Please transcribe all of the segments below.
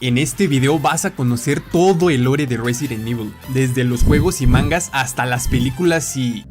En este video vas a conocer todo el lore de Resident Evil, desde los juegos y mangas hasta las películas y...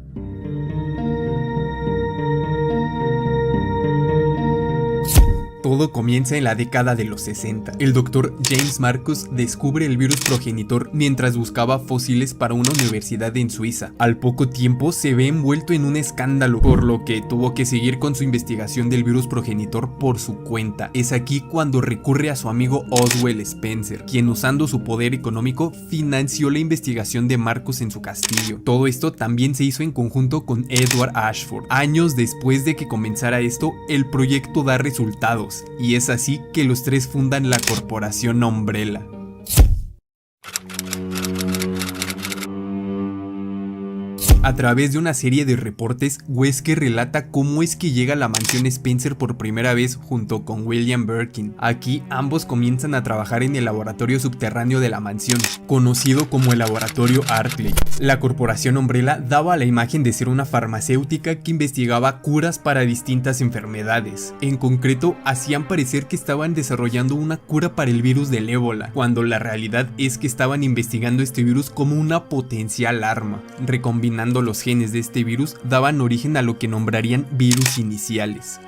Todo comienza en la década de los 60. El Dr. James Marcus descubre el virus progenitor mientras buscaba fósiles para una universidad en Suiza. Al poco tiempo se ve envuelto en un escándalo, por lo que tuvo que seguir con su investigación del virus progenitor por su cuenta. Es aquí cuando recurre a su amigo Oswald Spencer, quien usando su poder económico financió la investigación de Marcus en su castillo. Todo esto también se hizo en conjunto con Edward Ashford. Años después de que comenzara esto, el proyecto da resultados. Y es así que los tres fundan la corporación Umbrella. A través de una serie de reportes, Wesker relata cómo es que llega a la mansión Spencer por primera vez junto con William Birkin. Aquí ambos comienzan a trabajar en el laboratorio subterráneo de la mansión, conocido como el laboratorio Arklay. La corporación Umbrella daba la imagen de ser una farmacéutica que investigaba curas para distintas enfermedades. En concreto, hacían parecer que estaban desarrollando una cura para el virus del ébola, cuando la realidad es que estaban investigando este virus como una potencial arma, recombinando los genes de este virus daban origen a lo que nombrarían virus iniciales.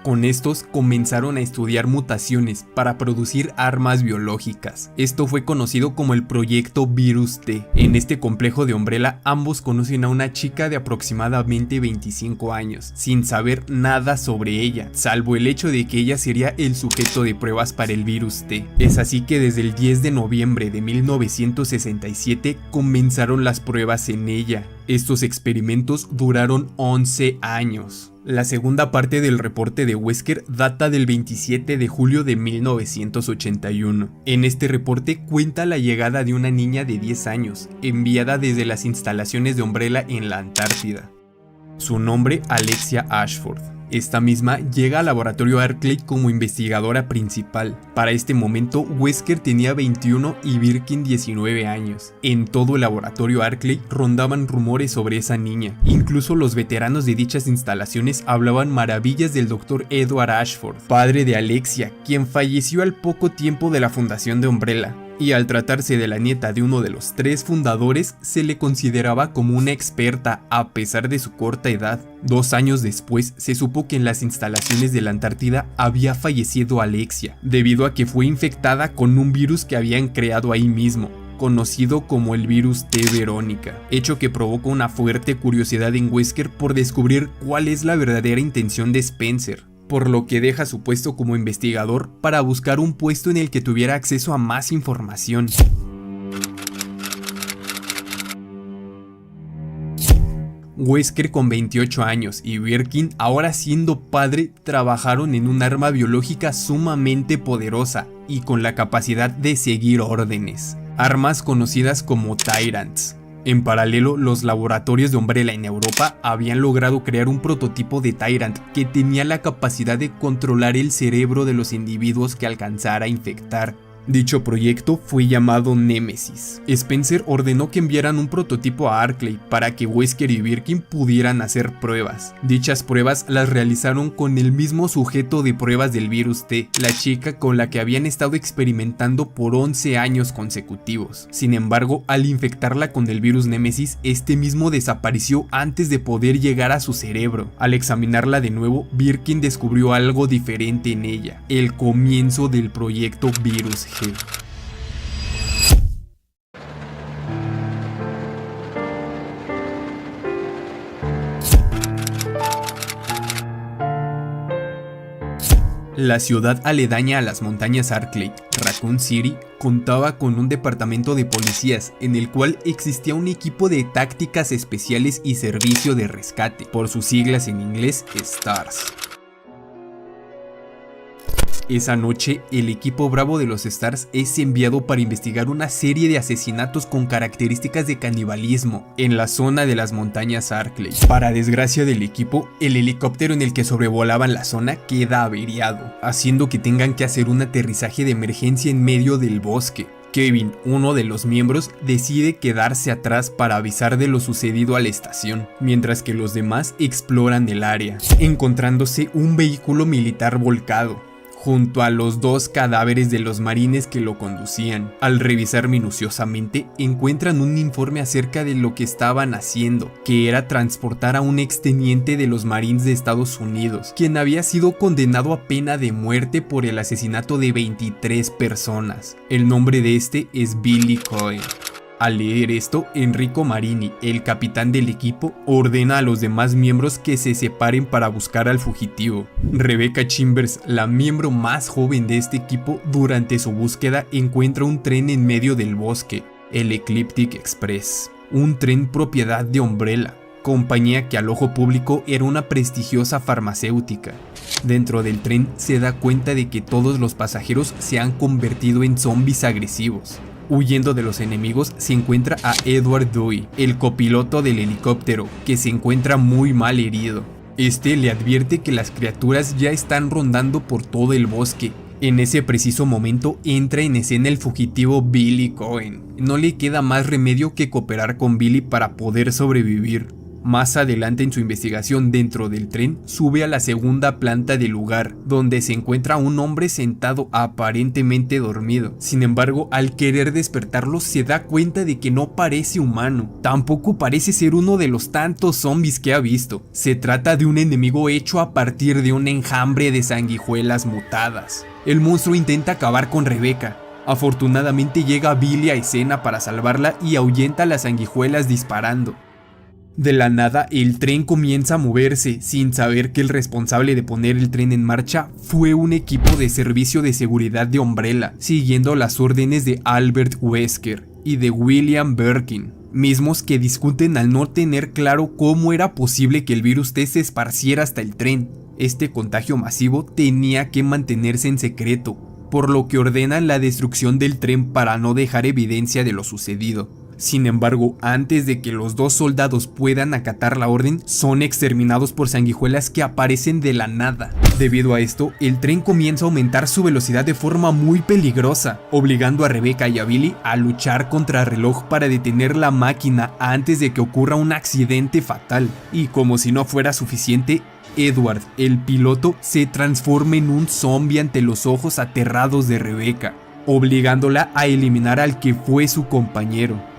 Con estos comenzaron a estudiar mutaciones para producir armas biológicas. Esto fue conocido como el proyecto Virus T. En este complejo de Umbrella ambos conocen a una chica de aproximadamente 25 años, sin saber nada sobre ella, salvo el hecho de que ella sería el sujeto de pruebas para el Virus T. Es así que desde el 10 de noviembre de 1967 comenzaron las pruebas en ella. Estos experimentos duraron 11 años. La segunda parte del reporte de Wesker data del 27 de julio de 1981. En este reporte cuenta la llegada de una niña de 10 años, enviada desde las instalaciones de Umbrella en la Antártida. Su nombre, Alexia Ashford. Esta misma llega al laboratorio Arklay como investigadora principal. Para este momento, Wesker tenía 21 y Birkin 19 años. En todo el laboratorio Arklay rondaban rumores sobre esa niña. Incluso los veteranos de dichas instalaciones hablaban maravillas del Dr. Edward Ashford, padre de Alexia, quien falleció al poco tiempo de la fundación de Umbrella. Y al tratarse de la nieta de uno de los tres fundadores, se le consideraba como una experta a pesar de su corta edad. 2 años después, se supo que en las instalaciones de la Antártida había fallecido Alexia, debido a que fue infectada con un virus que habían creado ahí mismo, conocido como el virus T. Verónica, hecho que provocó una fuerte curiosidad en Wesker por descubrir cuál es la verdadera intención de Spencer, por lo que deja su puesto como investigador para buscar un puesto en el que tuviera acceso a más información. Wesker con 28 años y Birkin, ahora siendo padre, trabajaron en un arma biológica sumamente poderosa y con la capacidad de seguir órdenes, armas conocidas como Tyrants. En paralelo, los laboratorios de Umbrella en Europa habían logrado crear un prototipo de Tyrant que tenía la capacidad de controlar el cerebro de los individuos que alcanzara a infectar. Dicho proyecto fue llamado Nemesis. Spencer ordenó que enviaran un prototipo a Arklay para que Wesker y Birkin pudieran hacer pruebas. Dichas pruebas las realizaron con el mismo sujeto de pruebas del virus T, la chica con la que habían estado experimentando por 11 años consecutivos. Sin embargo, al infectarla con el virus Nemesis, este mismo desapareció antes de poder llegar a su cerebro. Al examinarla de nuevo, Birkin descubrió algo diferente en ella, el comienzo del proyecto Virus G. La ciudad aledaña a las montañas Arklay, Raccoon City, contaba con un departamento de policías en el cual existía un equipo de tácticas especiales y servicio de rescate, por sus siglas en inglés STARS. Esa noche, el equipo Bravo de los STARS es enviado para investigar una serie de asesinatos con características de canibalismo en la zona de las montañas Arklay. Para desgracia del equipo, el helicóptero en el que sobrevolaban la zona queda averiado, haciendo que tengan que hacer un aterrizaje de emergencia en medio del bosque. Kevin, uno de los miembros, decide quedarse atrás para avisar de lo sucedido a la estación, mientras que los demás exploran el área, encontrándose un vehículo militar volcado. junto a los 2 cadáveres de los marines que lo conducían. Al revisar minuciosamente, encuentran un informe acerca de lo que estaban haciendo, que era transportar a un exteniente de los Marines de Estados Unidos, quien había sido condenado a pena de muerte por el asesinato de 23 personas. El nombre de este es Billy Cohen. Al leer esto, Enrico Marini, el capitán del equipo, ordena a los demás miembros que se separen para buscar al fugitivo. Rebecca Chambers, la miembro más joven de este equipo, durante su búsqueda encuentra un tren en medio del bosque, el Ecliptic Express, un tren propiedad de Umbrella, compañía que al ojo público era una prestigiosa farmacéutica. Dentro del tren se da cuenta de que todos los pasajeros se han convertido en zombies agresivos. Huyendo de los enemigos se encuentra a Edward Dewey, el copiloto del helicóptero, que se encuentra muy mal herido. Este le advierte que las criaturas ya están rondando por todo el bosque. En ese preciso momento entra en escena el fugitivo Billy Cohen. No le queda más remedio que cooperar con Billy para poder sobrevivir. Más adelante en su investigación dentro del tren, sube a la segunda planta del lugar, donde se encuentra un hombre sentado aparentemente dormido. Sin embargo, al querer despertarlo, se da cuenta de que no parece humano. Tampoco parece ser uno de los tantos zombies que ha visto. Se trata de un enemigo hecho a partir de un enjambre de sanguijuelas mutadas. El monstruo intenta acabar con Rebecca. Afortunadamente llega Billy a escena para salvarla y ahuyenta a las sanguijuelas disparando. De la nada, el tren comienza a moverse, sin saber que el responsable de poner el tren en marcha fue un equipo de servicio de seguridad de Umbrella, siguiendo las órdenes de Albert Wesker y de William Birkin, mismos que discuten al no tener claro cómo era posible que el virus T se esparciera hasta el tren. Este contagio masivo tenía que mantenerse en secreto, por lo que ordenan la destrucción del tren para no dejar evidencia de lo sucedido. Sin embargo, antes de que los 2 soldados puedan acatar la orden, son exterminados por sanguijuelas que aparecen de la nada. Debido a esto, el tren comienza a aumentar su velocidad de forma muy peligrosa, obligando a Rebecca y a Billy a luchar contra reloj para detener la máquina antes de que ocurra un accidente fatal. Y como si no fuera suficiente, Edward, el piloto, se transforma en un zombie ante los ojos aterrados de Rebecca, obligándola a eliminar al que fue su compañero.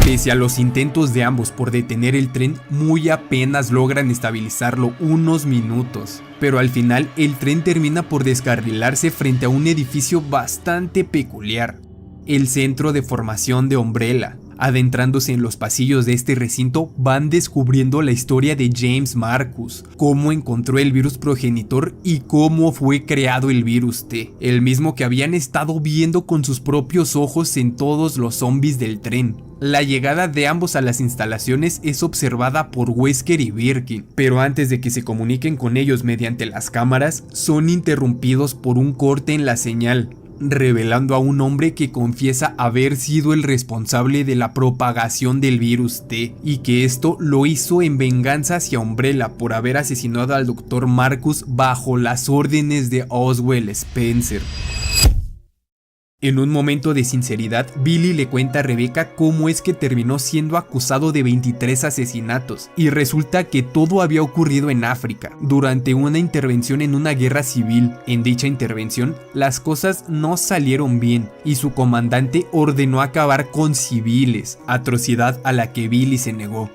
Pese a los intentos de ambos por detener el tren, muy apenas logran estabilizarlo unos minutos, pero al final el tren termina por descarrilarse frente a un edificio bastante peculiar, el centro de formación de Umbrella. Adentrándose en los pasillos de este recinto, van descubriendo la historia de James Marcus, cómo encontró el virus progenitor y cómo fue creado el virus T, el mismo que habían estado viendo con sus propios ojos en todos los zombies del tren. La llegada de ambos a las instalaciones es observada por Wesker y Birkin, pero antes de que se comuniquen con ellos mediante las cámaras, son interrumpidos por un corte en la señal, revelando a un hombre que confiesa haber sido el responsable de la propagación del virus T y que esto lo hizo en venganza hacia Umbrella por haber asesinado al Dr. Marcus bajo las órdenes de Oswald Spencer. En un momento de sinceridad, Billy le cuenta a Rebecca cómo es que terminó siendo acusado de 23 asesinatos, y resulta que todo había ocurrido en África, durante una intervención en una guerra civil. En dicha intervención, las cosas no salieron bien, y su comandante ordenó acabar con civiles, atrocidad a la que Billy se negó.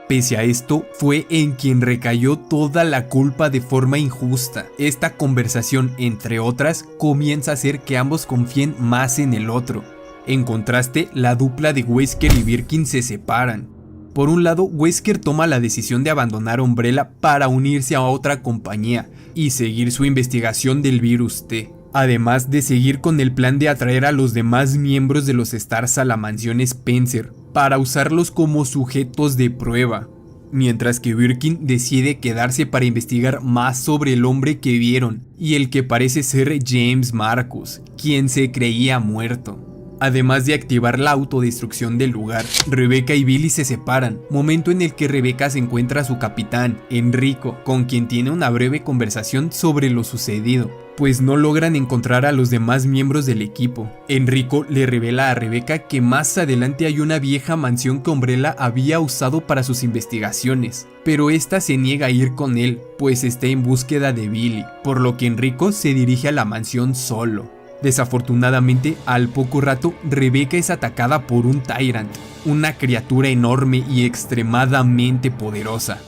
Pese a esto, fue en quien recayó toda la culpa de forma injusta. Esta conversación, entre otras, comienza a hacer que ambos confíen más en el otro. En contraste, la dupla de Wesker y Birkin se separan. Por un lado, Wesker toma la decisión de abandonar Umbrella para unirse a otra compañía y seguir su investigación del virus T, además de seguir con el plan de atraer a los demás miembros de los Stars a la mansión Spencer, para usarlos como sujetos de prueba, mientras que Birkin decide quedarse para investigar más sobre el hombre que vieron y el que parece ser James Marcus, quien se creía muerto. además de activar la autodestrucción del lugar. Rebecca y Billy se separan, momento en el que Rebecca se encuentra a su capitán, Enrico, con quien tiene una breve conversación sobre lo sucedido, pues no logran encontrar a los demás miembros del equipo. Enrico le revela a Rebecca que más adelante hay una vieja mansión que Umbrella había usado para sus investigaciones, pero esta se niega a ir con él, pues está en búsqueda de Billy, por lo que Enrico se dirige a la mansión solo. Desafortunadamente, al poco rato, Rebecca es atacada por un Tyrant, una criatura enorme y extremadamente poderosa.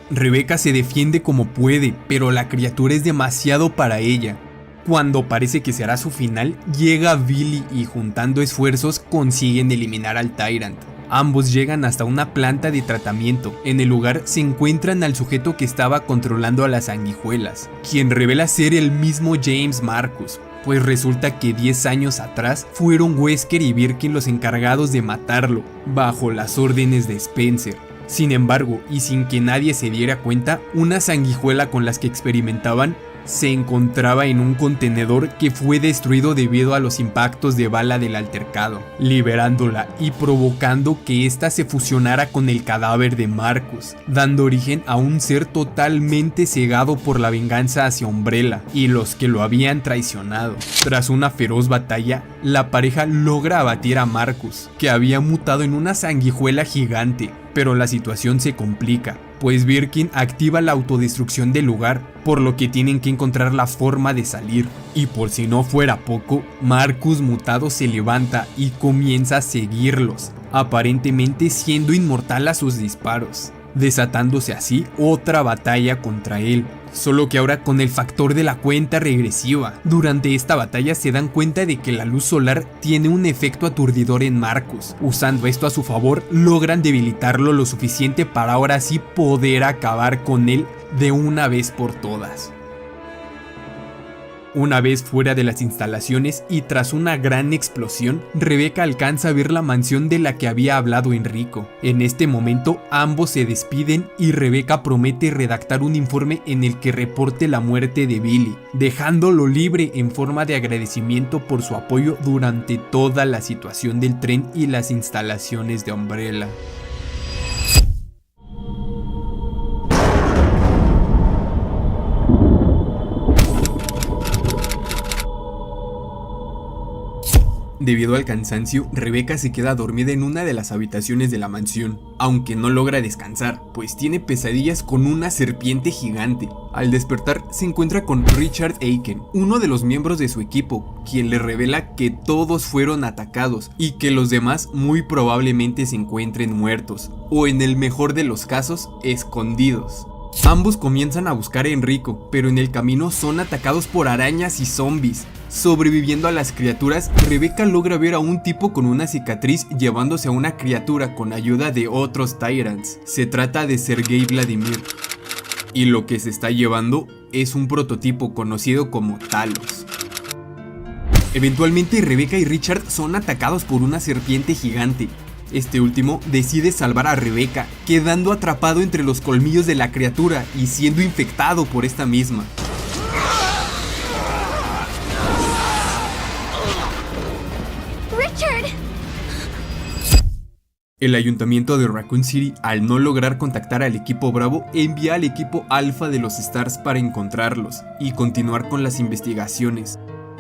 Rebecca se defiende como puede, pero la criatura es demasiado para ella. Cuando parece que será su final, llega Billy y juntando esfuerzos consiguen eliminar al Tyrant. Ambos llegan hasta una planta de tratamiento. En el lugar se encuentran al sujeto que estaba controlando a las sanguijuelas, quien revela ser el mismo James Marcus, pues resulta que 10 años atrás fueron Wesker y Birkin los encargados de matarlo, bajo las órdenes de Spencer. Sin embargo, y sin que nadie se diera cuenta, una sanguijuela con las que experimentaban se encontraba en un contenedor que fue destruido debido a los impactos de bala del altercado, liberándola y provocando que ésta se fusionara con el cadáver de Marcus, dando origen a un ser totalmente cegado por la venganza hacia Umbrella y los que lo habían traicionado. Tras una feroz batalla, la pareja logra abatir a Marcus, que había mutado en una sanguijuela gigante, pero la situación se complica, pues Birkin activa la autodestrucción del lugar, por lo que tienen que encontrar la forma de salir. Y por si no fuera poco, Marcus mutado se levanta y comienza a seguirlos, aparentemente siendo inmortal a sus disparos, desatándose así otra batalla contra él, solo que ahora con el factor de la cuenta regresiva. Durante esta batalla se dan cuenta de que la luz solar tiene un efecto aturdidor en Marcus. Usando esto a su favor, logran debilitarlo lo suficiente para ahora sí poder acabar con él de una vez por todas. Una vez fuera de las instalaciones y tras una gran explosión, Rebecca alcanza a ver la mansión de la que había hablado Enrico. En este momento ambos se despiden y Rebecca promete redactar un informe en el que reporte la muerte de Billy, dejándolo libre en forma de agradecimiento por su apoyo durante toda la situación del tren y las instalaciones de Umbrella. Debido al cansancio, Rebecca se queda dormida en una de las habitaciones de la mansión, aunque no logra descansar, pues tiene pesadillas con una serpiente gigante. Al despertar, se encuentra con Richard Aiken, uno de los miembros de su equipo, quien le revela que todos fueron atacados y que los demás muy probablemente se encuentren muertos, o en el mejor de los casos, escondidos. Ambos comienzan a buscar a Enrico, pero en el camino son atacados por arañas y zombies. Sobreviviendo a las criaturas, Rebecca logra ver a un tipo con una cicatriz llevándose a una criatura con ayuda de otros Tyrants. Se trata de Sergei Vladimir, y lo que se está llevando es un prototipo conocido como Talos. Eventualmente Rebecca y Richard son atacados por una serpiente gigante. Este último decide salvar a Rebecca, quedando atrapado entre los colmillos de la criatura y siendo infectado por esta misma. Richard. El ayuntamiento de Raccoon City, al no lograr contactar al equipo Bravo, envía al equipo Alpha de los Stars para encontrarlos y continuar con las investigaciones.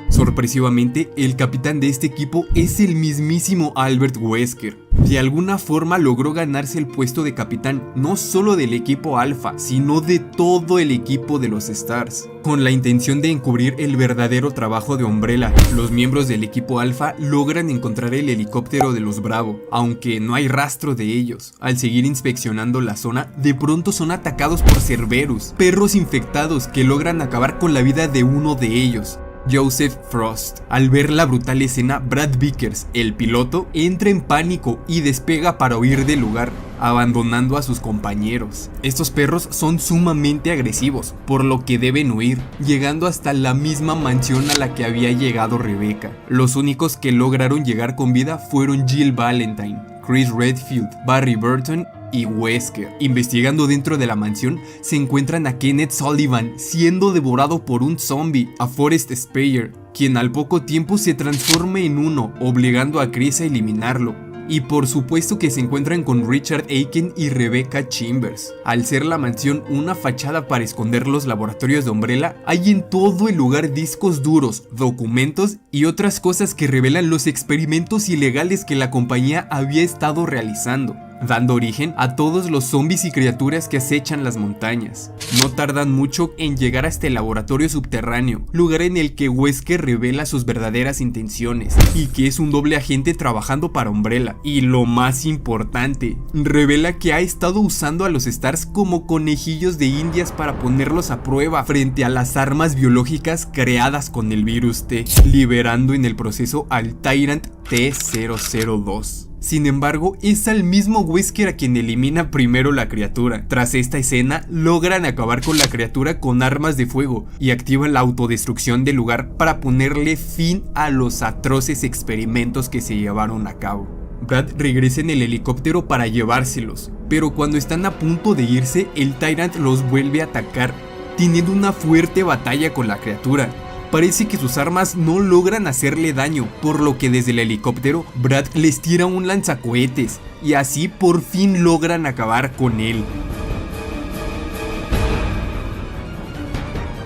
Sorpresivamente, el capitán de este equipo es el mismísimo Albert Wesker. De alguna forma logró ganarse el puesto de capitán no solo del equipo Alpha, sino de todo el equipo de los Stars, con la intención de encubrir el verdadero trabajo de Umbrella. Los miembros del equipo Alpha logran encontrar el helicóptero de los Bravo, aunque no hay rastro de ellos. Al seguir inspeccionando la zona, de pronto son atacados por Cerberus, perros infectados que logran acabar con la vida de uno de ellos, Joseph Frost. Al ver la brutal escena, Brad Vickers, el piloto, entra en pánico y despega para huir del lugar, abandonando a sus compañeros. Estos perros son sumamente agresivos, por lo que deben huir, llegando hasta la misma mansión a la que había llegado Rebecca. Los únicos que lograron llegar con vida fueron Jill Valentine, Chris Redfield, Barry Burton y Wesker. Investigando dentro de la mansión, se encuentran a Kenneth Sullivan siendo devorado por un zombie, a Forrest Speyer, quien al poco tiempo se transforma en uno, obligando a Chris a eliminarlo. Y por supuesto que se encuentran con Richard Aiken y Rebecca Chambers. Al ser la mansión una fachada para esconder los laboratorios de Umbrella, hay en todo el lugar discos duros, documentos y otras cosas que revelan los experimentos ilegales que la compañía había estado realizando, dando origen a todos los zombies y criaturas que acechan las montañas. No tardan mucho en llegar hasta el laboratorio subterráneo, lugar en el que Wesker revela sus verdaderas intenciones y que es un doble agente trabajando para Umbrella. Y lo más importante, revela que ha estado usando a los Stars como conejillos de indias para ponerlos a prueba frente a las armas biológicas creadas con el virus T, liberando en el proceso al Tyrant T-002. Sin embargo, es al mismo Wesker a quien elimina primero la criatura. Tras esta escena, logran acabar con la criatura con armas de fuego y activan la autodestrucción del lugar para ponerle fin a los atroces experimentos que se llevaron a cabo. Brad regresa en el helicóptero para llevárselos, pero cuando están a punto de irse, el Tyrant los vuelve a atacar, teniendo una fuerte batalla con la criatura. Parece que sus armas no logran hacerle daño, por lo que desde el helicóptero Brad les tira un lanzacohetes y así por fin logran acabar con él.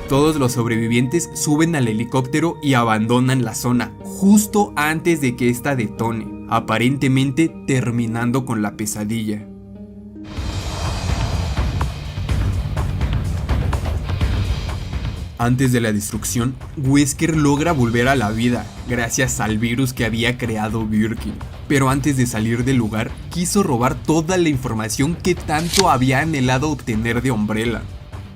Todos los sobrevivientes suben al helicóptero y abandonan la zona justo antes de que ésta detone, aparentemente terminando con la pesadilla. Antes de la destrucción, Wesker logra volver a la vida, gracias al virus que había creado Birkin. Pero antes de salir del lugar, quiso robar toda la información que tanto había anhelado obtener de Umbrella.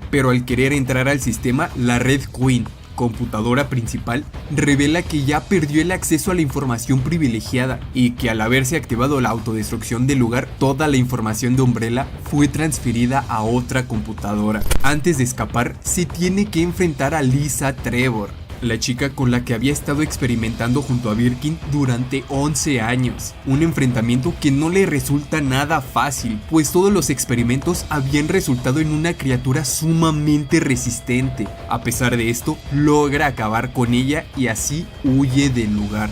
Pero al querer entrar al sistema, la Red Queen, computadora principal, revela que ya perdió el acceso a la información privilegiada y que al haberse activado la autodestrucción del lugar, toda la información de Umbrella fue transferida a otra computadora. Antes de escapar, se tiene que enfrentar a Lisa Trevor, la chica con la que había estado experimentando junto a Birkin durante 11 años. Un enfrentamiento que no le resulta nada fácil, pues todos los experimentos habían resultado en una criatura sumamente resistente. A pesar de esto, logra acabar con ella y así huye del lugar.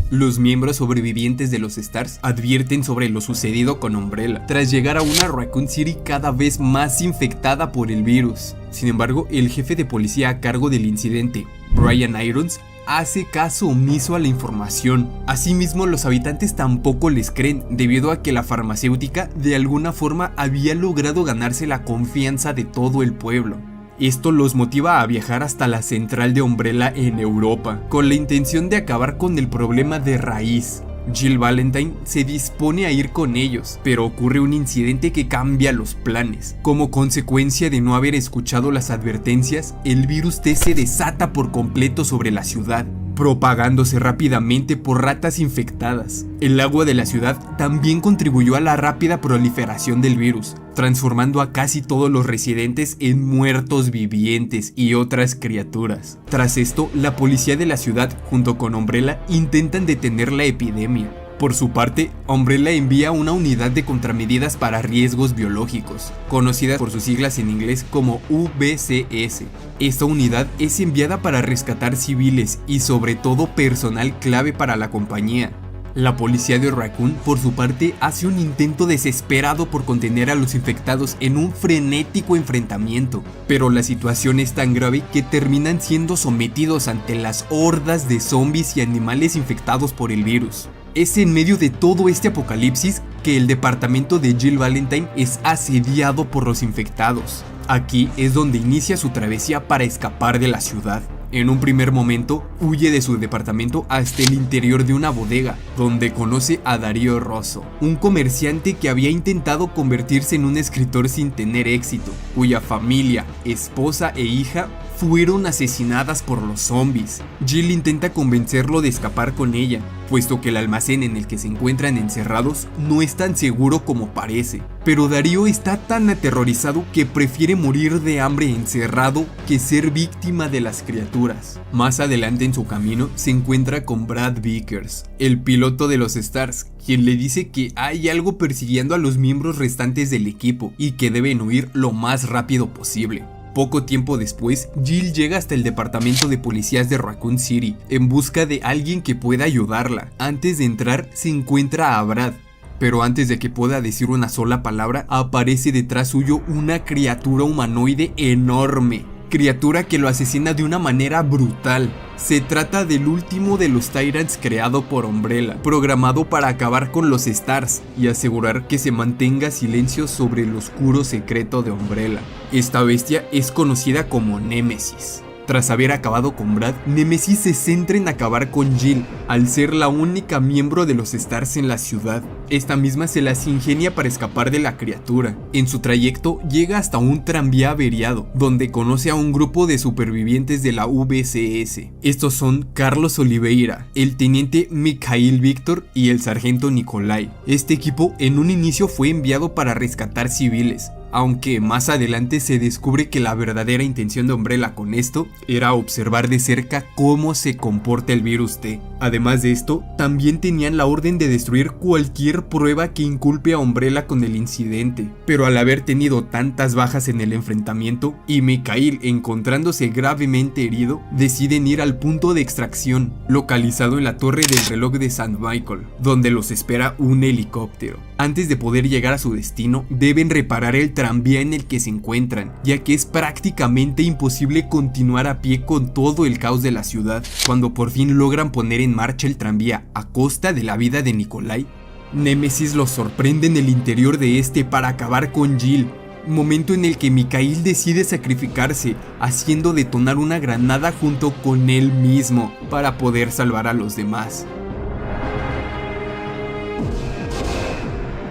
Los miembros sobrevivientes de los Stars advierten sobre lo sucedido con Umbrella, tras llegar a una Raccoon City cada vez más infectada por el virus. Sin embargo, el jefe de policía a cargo del incidente, Brian Irons, hace caso omiso a la información. Asimismo, los habitantes tampoco les creen, debido a que la farmacéutica de alguna forma había logrado ganarse la confianza de todo el pueblo. Esto los motiva a viajar hasta la central de Umbrella en Europa, con la intención de acabar con el problema de raíz. Jill Valentine se dispone a ir con ellos, pero ocurre un incidente que cambia los planes. Como consecuencia de no haber escuchado las advertencias, el virus T se desata por completo sobre la ciudad, propagándose rápidamente por ratas infectadas. El agua de la ciudad también contribuyó a la rápida proliferación del virus, transformando a casi todos los residentes en muertos vivientes y otras criaturas. Tras esto, la policía de la ciudad, junto con Umbrella, intentan detener la epidemia. Por su parte, Umbrella envía una unidad de contramedidas para riesgos biológicos, conocida por sus siglas en inglés como UBCS. Esta unidad es enviada para rescatar civiles y sobre todo personal clave para la compañía. La policía de Raccoon, por su parte, hace un intento desesperado por contener a los infectados en un frenético enfrentamiento, pero la situación es tan grave que terminan siendo sometidos ante las hordas de zombies y animales infectados por el virus. Es en medio de todo este apocalipsis que el departamento de Jill Valentine es asediado por los infectados. Aquí es donde inicia su travesía para escapar de la ciudad. En un primer momento, huye de su departamento hasta el interior de una bodega, donde conoce a Darío Rosso, un comerciante que había intentado convertirse en un escritor sin tener éxito, cuya familia, esposa e hija fueron asesinadas por los zombies. Jill intenta convencerlo de escapar con ella, puesto que el almacén en el que se encuentran encerrados no es tan seguro como parece. Pero Darío está tan aterrorizado que prefiere morir de hambre encerrado que ser víctima de las criaturas. Más adelante en su camino se encuentra con Brad Vickers, el piloto de los Stars, quien le dice que hay algo persiguiendo a los miembros restantes del equipo y que deben huir lo más rápido posible. Poco tiempo después, Jill llega hasta el departamento de policías de Raccoon City en busca de alguien que pueda ayudarla. Antes de entrar, se encuentra a Brad, pero antes de que pueda decir una sola palabra, aparece detrás suyo una criatura humanoide enorme. Criatura que lo asesina de una manera brutal. Se trata del último de los Tyrants creado por Umbrella, programado para acabar con los Stars y asegurar que se mantenga silencio sobre el oscuro secreto de Umbrella. Esta bestia es conocida como Némesis. Tras haber acabado con Brad, Némesis se centra en acabar con Jill, al ser la única miembro de los Stars en la ciudad. Esta misma se las ingenia para escapar de la criatura. En su trayecto llega hasta un tranvía averiado, donde conoce a un grupo de supervivientes de la VCS. Estos son Carlos Oliveira, el teniente Mikhail Víctor y el sargento Nikolai. Este equipo en un inicio fue enviado para rescatar civiles, aunque más adelante se descubre que la verdadera intención de Umbrella con esto era observar de cerca cómo se comporta el virus T. Además de esto, también tenían la orden de destruir cualquier prueba que inculpe a Umbrella con el incidente. Pero al haber tenido tantas bajas en el enfrentamiento y Mikhail encontrándose gravemente herido, deciden ir al punto de extracción, localizado en la torre del reloj de St. Michael, donde los espera un helicóptero. Antes de poder llegar a su destino, deben reparar el tranvía en el que se encuentran, ya que es prácticamente imposible continuar a pie con todo el caos de la ciudad. Cuando por fin logran poner en marcha el tranvía a costa de la vida de Nikolai, Némesis los sorprende en el interior de este para acabar con Jill, momento en el que Mikhail decide sacrificarse, haciendo detonar una granada junto con él mismo para poder salvar a los demás.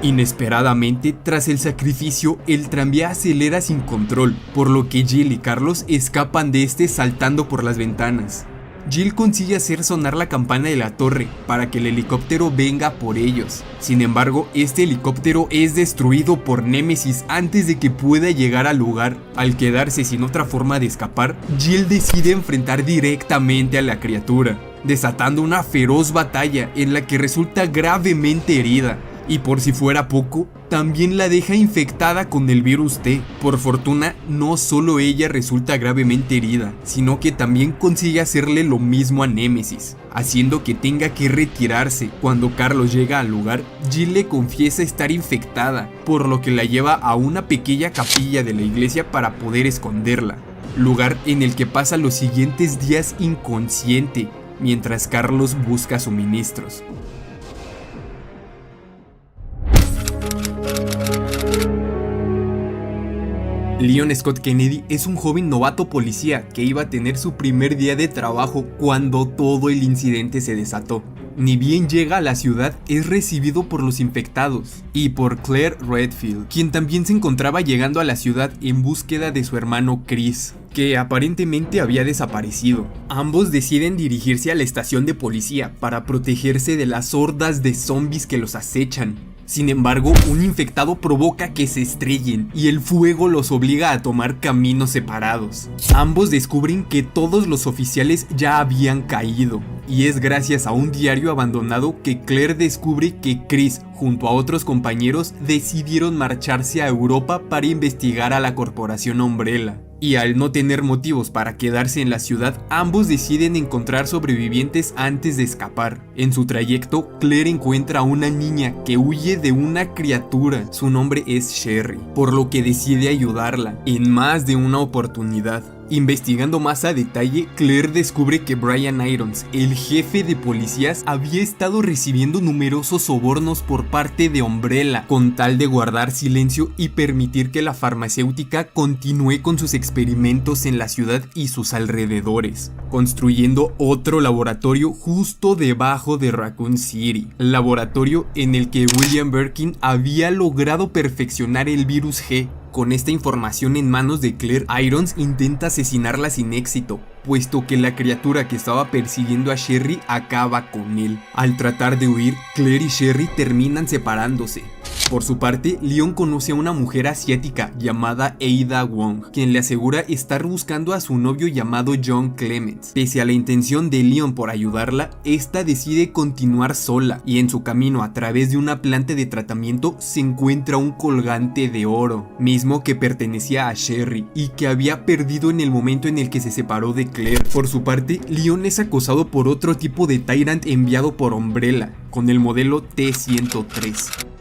Inesperadamente, tras el sacrificio, el tranvía acelera sin control, por lo que Jill y Carlos escapan de este saltando por las ventanas. Jill consigue hacer sonar la campana de la torre para que el helicóptero venga por ellos. Sin embargo, este helicóptero es destruido por Némesis antes de que pueda llegar al lugar. Al quedarse sin otra forma de escapar, Jill decide enfrentar directamente a la criatura, desatando una feroz batalla en la que resulta gravemente herida. Y por si fuera poco, también la deja infectada con el virus T. Por fortuna, no solo ella resulta gravemente herida, sino que también consigue hacerle lo mismo a Némesis, haciendo que tenga que retirarse. Cuando Carlos llega al lugar, Jill le confiesa estar infectada, por lo que la lleva a una pequeña capilla de la iglesia para poder esconderla, lugar en el que pasa los siguientes días inconsciente, mientras Carlos busca suministros. Leon Scott Kennedy es un joven novato policía que iba a tener su primer día de trabajo cuando todo el incidente se desató. Ni bien llega a la ciudad, es recibido por los infectados y por Claire Redfield, quien también se encontraba llegando a la ciudad en búsqueda de su hermano Chris, que aparentemente había desaparecido. Ambos deciden dirigirse a la estación de policía para protegerse de las hordas de zombies que los acechan. Sin embargo, un infectado provoca que se estrellen y el fuego los obliga a tomar caminos separados. Ambos descubren que todos los oficiales ya habían caído, y es gracias a un diario abandonado que Claire descubre que Chris, junto a otros compañeros, decidieron marcharse a Europa para investigar a la corporación Umbrella. Y al no tener motivos para quedarse en la ciudad, ambos deciden encontrar sobrevivientes antes de escapar. En su trayecto, Claire encuentra a una niña que huye de una criatura. Su nombre es Sherry, por lo que decide ayudarla en más de una oportunidad. Investigando más a detalle, Claire descubre que Brian Irons, el jefe de policías, había estado recibiendo numerosos sobornos por parte de Umbrella, con tal de guardar silencio y permitir que la farmacéutica continúe con sus experimentos en la ciudad y sus alrededores, construyendo otro laboratorio justo debajo de Raccoon City, laboratorio en el que William Birkin había logrado perfeccionar el virus G, Con esta información en manos de Claire, Irons intenta asesinarla sin éxito, puesto que la criatura que estaba persiguiendo a Sherry acaba con él. Al tratar de huir, Claire y Sherry terminan separándose. Por su parte, Leon conoce a una mujer asiática llamada Ada Wong, quien le asegura estar buscando a su novio llamado John Clements. Pese a la intención de Leon por ayudarla, esta decide continuar sola y en su camino a través de una planta de tratamiento se encuentra un colgante de oro, mismo que pertenecía a Sherry y que había perdido en el momento en el que se separó de Claire. Por su parte, Leon es acosado por otro tipo de Tyrant enviado por Umbrella, con el modelo T-103.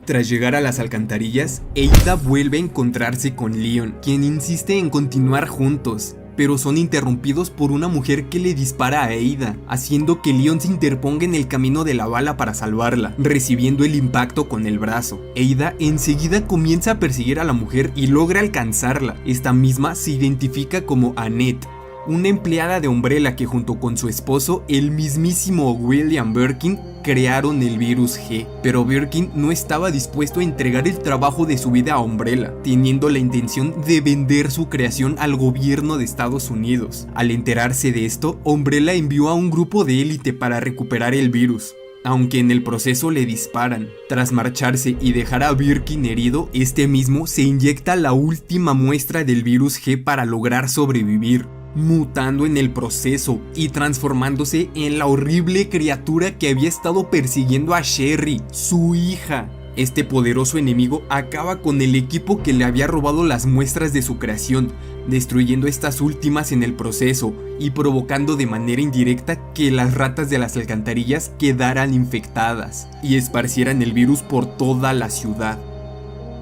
Tras llegar a las alcantarillas, Ada vuelve a encontrarse con Leon, quien insiste en continuar juntos, pero son interrumpidos por una mujer que le dispara a Ada, haciendo que Leon se interponga en el camino de la bala para salvarla, recibiendo el impacto con el brazo. Ada enseguida comienza a perseguir a la mujer y logra alcanzarla. Esta misma se identifica como Annette, una empleada de Umbrella que junto con su esposo, el mismísimo William Birkin, crearon el virus G. Pero Birkin no estaba dispuesto a entregar el trabajo de su vida a Umbrella, teniendo la intención de vender su creación al gobierno de Estados Unidos. Al enterarse de esto, Umbrella envió a un grupo de élite para recuperar el virus, aunque en el proceso le disparan. Tras marcharse y dejar a Birkin herido, este mismo se inyecta la última muestra del virus G para lograr sobrevivir, mutando en el proceso y transformándose en la horrible criatura que había estado persiguiendo a Sherry, su hija. Este poderoso enemigo acaba con el equipo que le había robado las muestras de su creación, destruyendo estas últimas en el proceso y provocando de manera indirecta que las ratas de las alcantarillas quedaran infectadas y esparcieran el virus por toda la ciudad.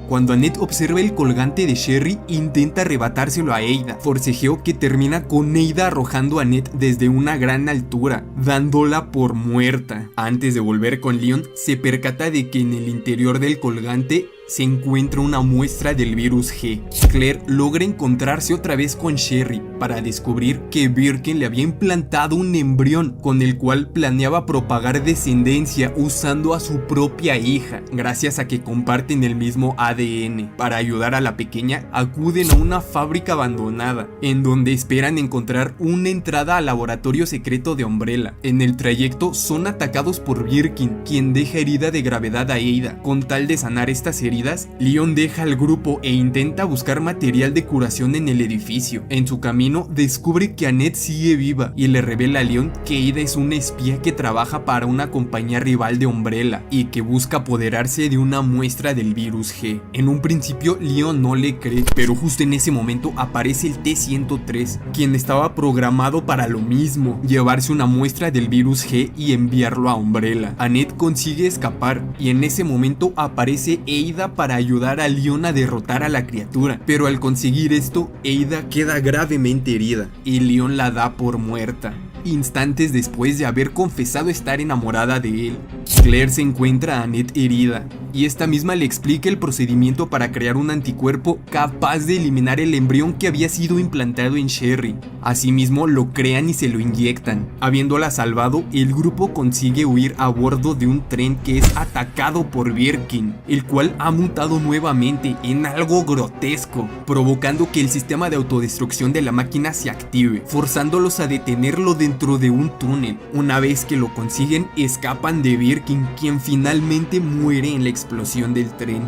Cuando Annette observa el colgante de Sherry, intenta arrebatárselo a Ada, forcejeo que termina con Ada arrojando a Annette desde una gran altura, dándola por muerta. Antes de volver con Leon, se percata de que en el interior del colgante se encuentra una muestra del virus G. Claire logra encontrarse otra vez con Sherry para descubrir que Birkin le había implantado un embrión con el cual planeaba propagar descendencia usando a su propia hija, gracias a que comparten el mismo ADN. Para ayudar a la pequeña, acuden a una fábrica abandonada, en donde esperan encontrar una entrada al laboratorio secreto de Umbrella. En el trayecto son atacados por Birkin, quien deja herida de gravedad a Ada. Con tal de sanar estas heridas, Leon deja al grupo e intenta buscar material de curación en el edificio. En su camino descubre que Annette sigue viva y le revela a Leon que Ada es una espía que trabaja para una compañía rival de Umbrella y que busca apoderarse de una muestra del virus G. En un principio Leon no le cree, pero justo en ese momento aparece el T-103, quien estaba programado para lo mismo, llevarse una muestra del virus G y enviarlo a Umbrella. Annette consigue escapar y en ese momento aparece Ada para ayudar a Leon a derrotar a la criatura, pero al conseguir esto, Ada queda gravemente herida y Leon la da por muerta, instantes después de haber confesado estar enamorada de él. Claire se encuentra a Annette herida y esta misma le explica el procedimiento para crear un anticuerpo capaz de eliminar el embrión que había sido implantado en Sherry. Asimismo lo crean y se lo inyectan. Habiéndola salvado, el grupo consigue huir a bordo de un tren que es atacado por Birkin, el cual ha mutado nuevamente en algo grotesco, provocando que el sistema de autodestrucción de la máquina se active, forzándolos a detenerlo dentro de un túnel. Una vez que lo consiguen, escapan de Birkin, quien finalmente muere en la explosión del tren.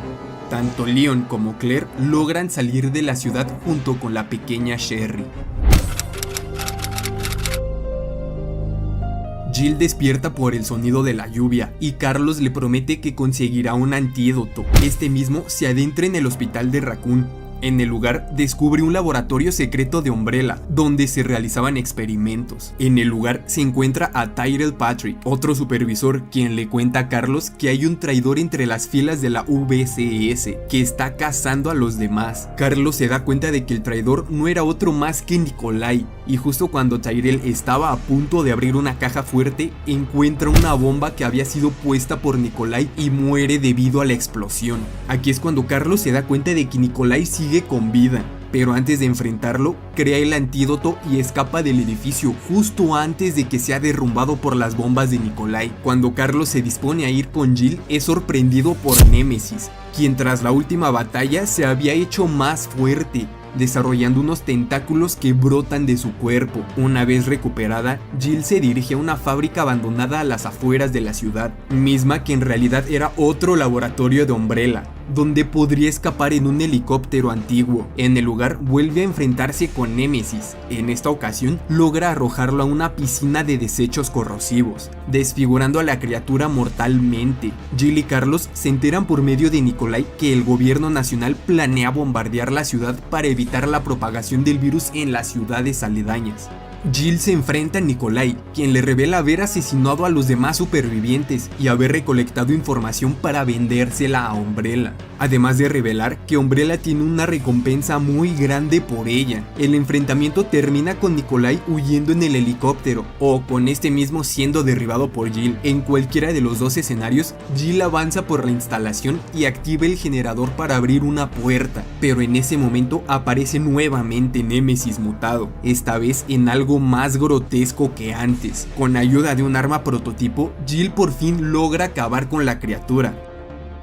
Tanto Leon como Claire logran salir de la ciudad junto con la pequeña Sherry. Jill despierta por el sonido de la lluvia y Carlos le promete que conseguirá un antídoto. Este mismo se adentra en el hospital de Raccoon. En el lugar descubre un laboratorio secreto de Umbrella, donde se realizaban experimentos. En el lugar se encuentra a Tyrell Patrick, otro supervisor, quien le cuenta a Carlos que hay un traidor entre las filas de la VCS, que está cazando a los demás. Carlos se da cuenta de que el traidor no era otro más que Nikolai, y justo cuando Tyrell estaba a punto de abrir una caja fuerte, encuentra una bomba que había sido puesta por Nikolai y muere debido a la explosión. Aquí es cuando Carlos se da cuenta de que Nikolai sigue sigue con vida, pero antes de enfrentarlo, crea el antídoto y escapa del edificio justo antes de que sea derrumbado por las bombas de Nikolai. Cuando Carlos se dispone a ir con Jill, es sorprendido por Némesis, quien tras la última batalla se había hecho más fuerte, desarrollando unos tentáculos que brotan de su cuerpo. Una vez recuperada, Jill se dirige a una fábrica abandonada a las afueras de la ciudad, misma que en realidad era otro laboratorio de Umbrella, donde podría escapar en un helicóptero antiguo. En el lugar vuelve a enfrentarse con Némesis. En esta ocasión logra arrojarlo a una piscina de desechos corrosivos, desfigurando a la criatura mortalmente. Jill y Carlos se enteran por medio de Nikolai que el gobierno nacional planea bombardear la ciudad para evitar la propagación del virus en las ciudades aledañas. Jill se enfrenta a Nikolai, quien le revela haber asesinado a los demás supervivientes y haber recolectado información para vendérsela a Umbrella, además de revelar que Umbrella tiene una recompensa muy grande por ella. El enfrentamiento termina con Nikolai huyendo en el helicóptero, o con este mismo siendo derribado por Jill. En cualquiera de los dos escenarios, Jill avanza por la instalación y activa el generador para abrir una puerta, pero en ese momento aparece nuevamente Némesis mutado, esta vez en algo más grotesco que antes. Con ayuda de un arma prototipo, Jill por fin logra acabar con la criatura.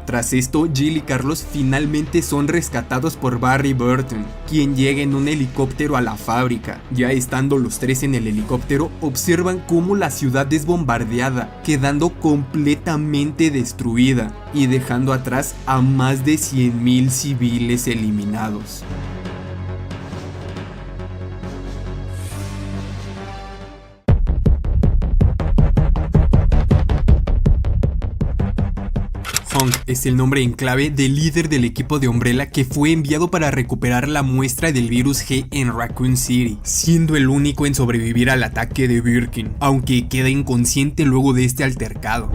Tras esto, Jill y Carlos finalmente son rescatados por Barry Burton, quien llega en un helicóptero a la fábrica. Ya estando los tres en el helicóptero, observan cómo la ciudad es bombardeada, quedando completamente destruida y dejando atrás a más de 100,000 civiles eliminados. Hank es el nombre en clave del líder del equipo de Umbrella que fue enviado para recuperar la muestra del virus G en Raccoon City, siendo el único en sobrevivir al ataque de Birkin, aunque queda inconsciente luego de este altercado.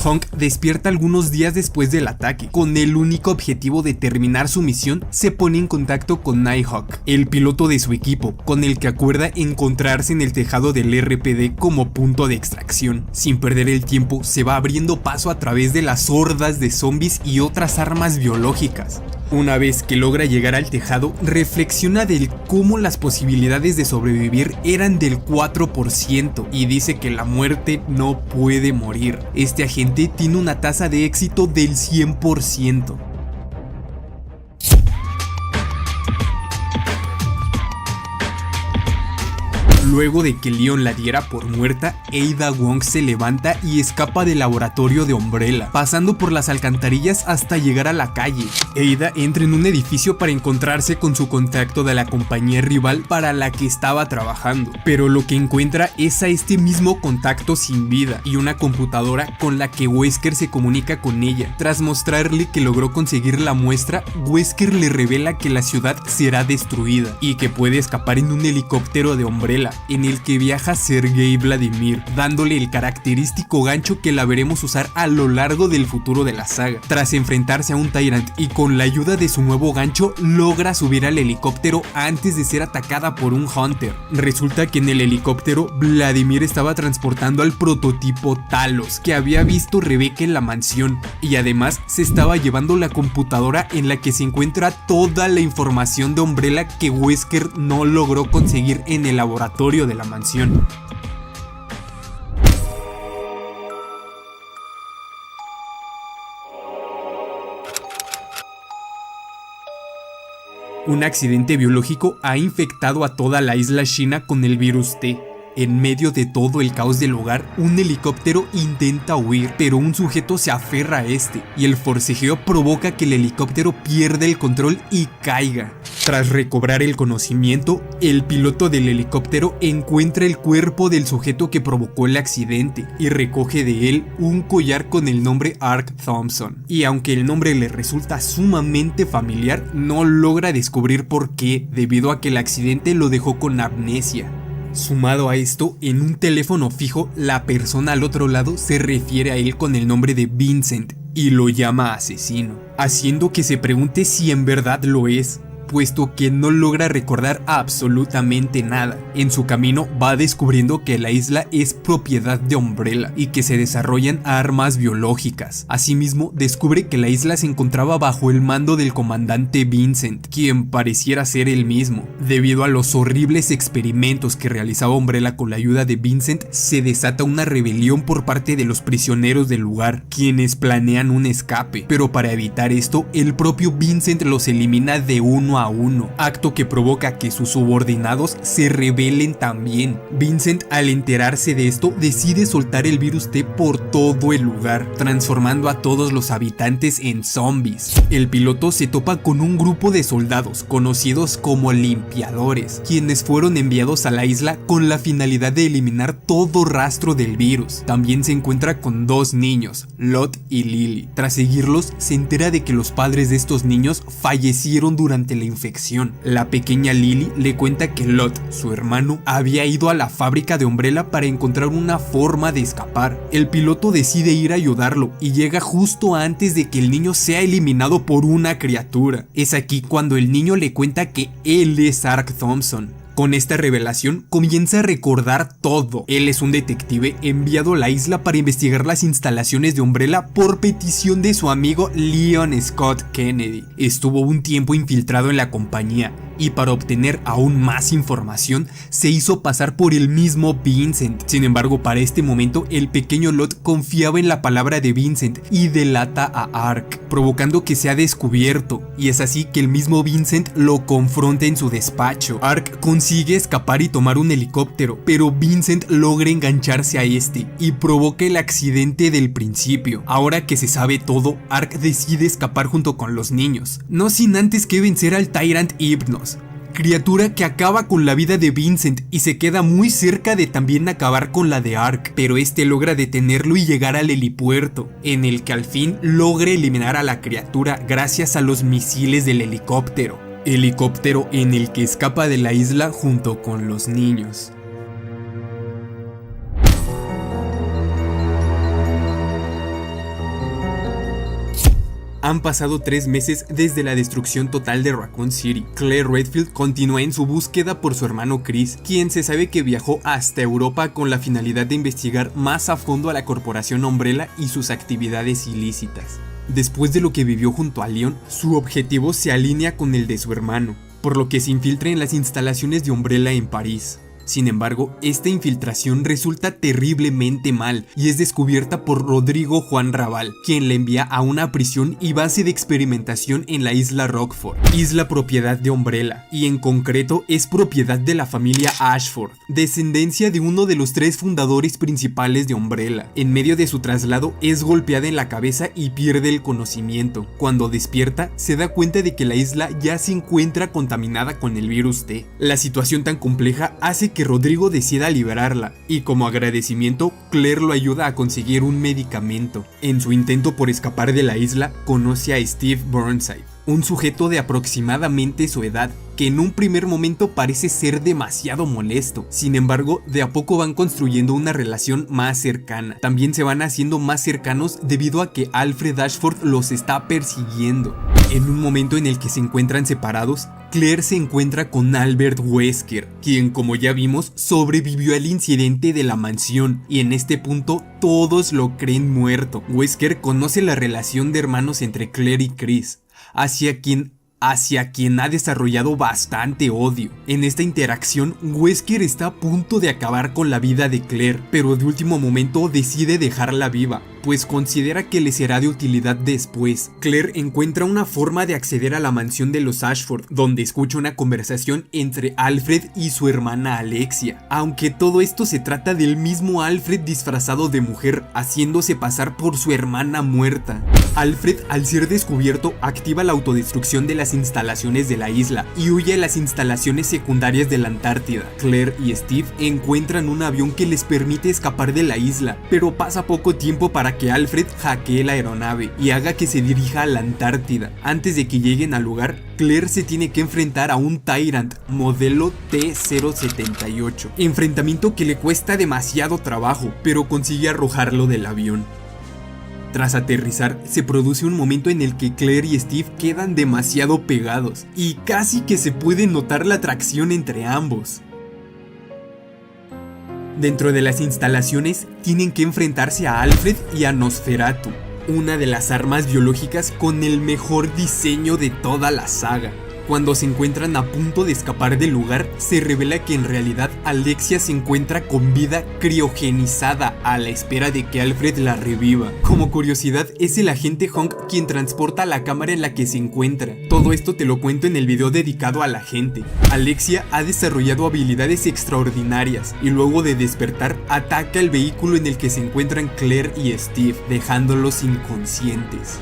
Hank despierta algunos días después del ataque. Con el único objetivo de terminar su misión, se pone en contacto con Nighthawk, el piloto de su equipo, con el que acuerda encontrarse en el tejado del RPD como punto de extracción. Sin perder el tiempo, se va abriendo paso a través de las hordas de zombies y otras armas biológicas. Una vez que logra llegar al tejado, reflexiona del cómo las posibilidades de sobrevivir eran del 4% y dice que la muerte no puede morir. Este agente tiene una tasa de éxito del 100%. Luego de que Leon la diera por muerta, Ada Wong se levanta y escapa del laboratorio de Umbrella, pasando por las alcantarillas hasta llegar a la calle. Ada entra en un edificio para encontrarse con su contacto de la compañía rival para la que estaba trabajando, pero lo que encuentra es a este mismo contacto sin vida y una computadora con la que Wesker se comunica con ella. Tras mostrarle que logró conseguir la muestra, Wesker le revela que la ciudad será destruida y que puede escapar en un helicóptero de Umbrella, en el que viaja Sergei Vladimir, dándole el característico gancho que la veremos usar a lo largo del futuro de la saga. Tras enfrentarse a un Tyrant y con la ayuda de su nuevo gancho, logra subir al helicóptero antes de ser atacada por un Hunter. Resulta que en el helicóptero, Vladimir estaba transportando al prototipo Talos, que había visto Rebecca en la mansión, y además se estaba llevando la computadora en la que se encuentra toda la información de Umbrella que Wesker no logró conseguir en el laboratorio de la mansión. Un accidente biológico ha infectado a toda la isla China con el virus T. En medio de todo el caos del lugar, un helicóptero intenta huir, pero un sujeto se aferra a este, y el forcejeo provoca que el helicóptero pierda el control y caiga. Tras recobrar el conocimiento, el piloto del helicóptero encuentra el cuerpo del sujeto que provocó el accidente y recoge de él un collar con el nombre Ark Thompson. Y aunque el nombre le resulta sumamente familiar, no logra descubrir por qué, debido a que el accidente lo dejó con amnesia. Sumado a esto, en un teléfono fijo, la persona al otro lado se refiere a él con el nombre de Vincent y lo llama asesino, haciendo que se pregunte si en verdad lo es, puesto que no logra recordar absolutamente nada. En su camino va descubriendo que la isla es propiedad de Umbrella y que se desarrollan armas biológicas. Asimismo, descubre que la isla se encontraba bajo el mando del comandante Vincent, quien pareciera ser el mismo. Debido a los horribles experimentos que realizaba Umbrella con la ayuda de Vincent, se desata una rebelión por parte de los prisioneros del lugar, quienes planean un escape, pero para evitar esto, el propio Vincent los elimina de uno a uno, acto que provoca que sus subordinados se rebelen también. Vincent, al enterarse de esto, decide soltar el virus T por todo el lugar, transformando a todos los habitantes en zombies. El piloto se topa con un grupo de soldados conocidos como limpiadores, quienes fueron enviados a la isla con la finalidad de eliminar todo rastro del virus. También se encuentra con dos niños, Lot y Lily. Tras seguirlos, se entera de que los padres de estos niños fallecieron durante la infección. La pequeña Lily le cuenta que Lot, su hermano, había ido a la fábrica de Umbrella para encontrar una forma de escapar. El piloto decide ir a ayudarlo y llega justo antes de que el niño sea eliminado por una criatura. Es aquí cuando el niño le cuenta que él es Ark Thompson. Con esta revelación comienza a recordar todo. Él es un detective enviado a la isla para investigar las instalaciones de Umbrella por petición de su amigo Leon Scott Kennedy. Estuvo un tiempo infiltrado en la compañía y para obtener aún más información se hizo pasar por el mismo Vincent. Sin embargo, para este momento el pequeño Lot confiaba en la palabra de Vincent y delata a Ark, provocando que sea descubierto, y es así que el mismo Vincent lo confronta en su despacho. Ark consigue escapar y tomar un helicóptero, pero Vincent logra engancharse a este y provoca el accidente del principio. Ahora que se sabe todo, Ark decide escapar junto con los niños, no sin antes que vencer al Tyrant Hypnos, criatura que acaba con la vida de Vincent y se queda muy cerca de también acabar con la de Ark, pero este logra detenerlo y llegar al helipuerto, en el que al fin logra eliminar a la criatura gracias a los misiles del helicóptero en el que escapa de la isla junto con los niños. Han pasado 3 meses desde la destrucción total de Raccoon City. Claire Redfield continúa en su búsqueda por su hermano Chris, quien se sabe que viajó hasta Europa con la finalidad de investigar más a fondo a la corporación Umbrella y sus actividades ilícitas. Después de lo que vivió junto a Leon, su objetivo se alinea con el de su hermano, por lo que se infiltra en las instalaciones de Umbrella en París. Sin embargo, esta infiltración resulta terriblemente mal y es descubierta por Rodrigo Juan Raval, quien la envía a una prisión y base de experimentación en la isla Rockford, isla propiedad de Umbrella, y en concreto es propiedad de la familia Ashford, descendencia de uno de los 3 fundadores principales de Umbrella. En medio de su traslado es golpeada en la cabeza y pierde el conocimiento. Cuando despierta, se da cuenta de que la isla ya se encuentra contaminada con el virus T. La situación tan compleja hace que Rodrigo decida liberarla, y como agradecimiento, Claire lo ayuda a conseguir un medicamento. En su intento por escapar de la isla, conoce a Steve Burnside, un sujeto de aproximadamente su edad, que en un primer momento parece ser demasiado molesto. Sin embargo, de a poco van construyendo una relación más cercana. También se van haciendo más cercanos debido a que Alfred Ashford los está persiguiendo. En un momento en el que se encuentran separados, Claire se encuentra con Albert Wesker, quien, como ya vimos, sobrevivió al incidente de la mansión, y en este punto todos lo creen muerto. Wesker conoce la relación de hermanos entre Claire y Chris, hacia quien ha desarrollado bastante odio. En esta interacción, Wesker está a punto de acabar con la vida de Claire, pero de último momento decide dejarla viva, pues considera que le será de utilidad después. Claire encuentra una forma de acceder a la mansión de los Ashford, donde escucha una conversación entre Alfred y su hermana Alexia, aunque todo esto se trata del mismo Alfred disfrazado de mujer, haciéndose pasar por su hermana muerta. Alfred, al ser descubierto, activa la autodestrucción de las instalaciones de la isla y huye a las instalaciones secundarias de la Antártida. Claire y Steve encuentran un avión que les permite escapar de la isla, pero pasa poco tiempo para que Alfred hackee la aeronave y haga que se dirija a la Antártida. Antes de que lleguen al lugar, Claire se tiene que enfrentar a un Tyrant modelo T-078, enfrentamiento que le cuesta demasiado trabajo, pero consigue arrojarlo del avión. Tras aterrizar, se produce un momento en el que Claire y Steve quedan demasiado pegados, y casi que se puede notar la atracción entre ambos. Dentro de las instalaciones, tienen que enfrentarse a Alfred y a Nosferatu, una de las armas biológicas con el mejor diseño de toda la saga. Cuando se encuentran a punto de escapar del lugar, se revela que en realidad Alexia se encuentra con vida criogenizada a la espera de que Alfred la reviva. Como curiosidad, es el agente Hunk quien transporta la cámara en la que se encuentra. Todo esto te lo cuento en el video dedicado a la agente. Alexia ha desarrollado habilidades extraordinarias y luego de despertar, ataca el vehículo en el que se encuentran Claire y Steve, dejándolos inconscientes.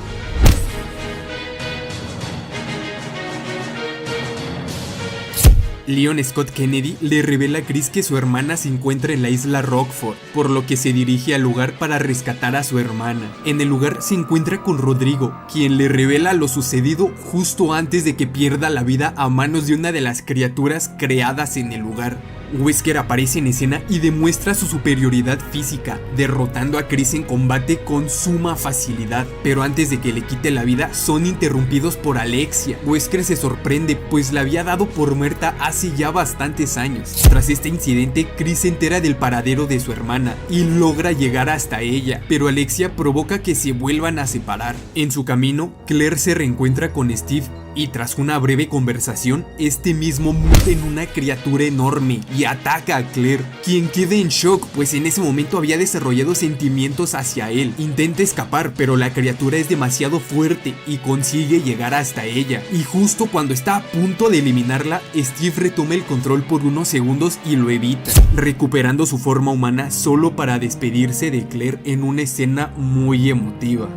Leon Scott Kennedy le revela a Chris que su hermana se encuentra en la isla Rockford, por lo que se dirige al lugar para rescatar a su hermana. En el lugar se encuentra con Rodrigo, quien le revela lo sucedido justo antes de que pierda la vida a manos de una de las criaturas creadas en el lugar. Wesker aparece en escena y demuestra su superioridad física, derrotando a Chris en combate con suma facilidad, pero antes de que le quite la vida son interrumpidos por Alexia. Wesker se sorprende, pues la había dado por muerta hace ya bastantes años. Tras este incidente, Chris se entera del paradero de su hermana y logra llegar hasta ella, pero Alexia provoca que se vuelvan a separar. En su camino, Claire se reencuentra con Steve y tras una breve conversación, este mismo muta en una criatura enorme y ataca a Claire, quien queda en shock, pues en ese momento había desarrollado sentimientos hacia él. Intenta escapar, pero la criatura es demasiado fuerte y consigue llegar hasta ella. Y justo cuando está a punto de eliminarla, Steve retoma el control por unos segundos y lo evita, recuperando su forma humana solo para despedirse de Claire en una escena muy emotiva.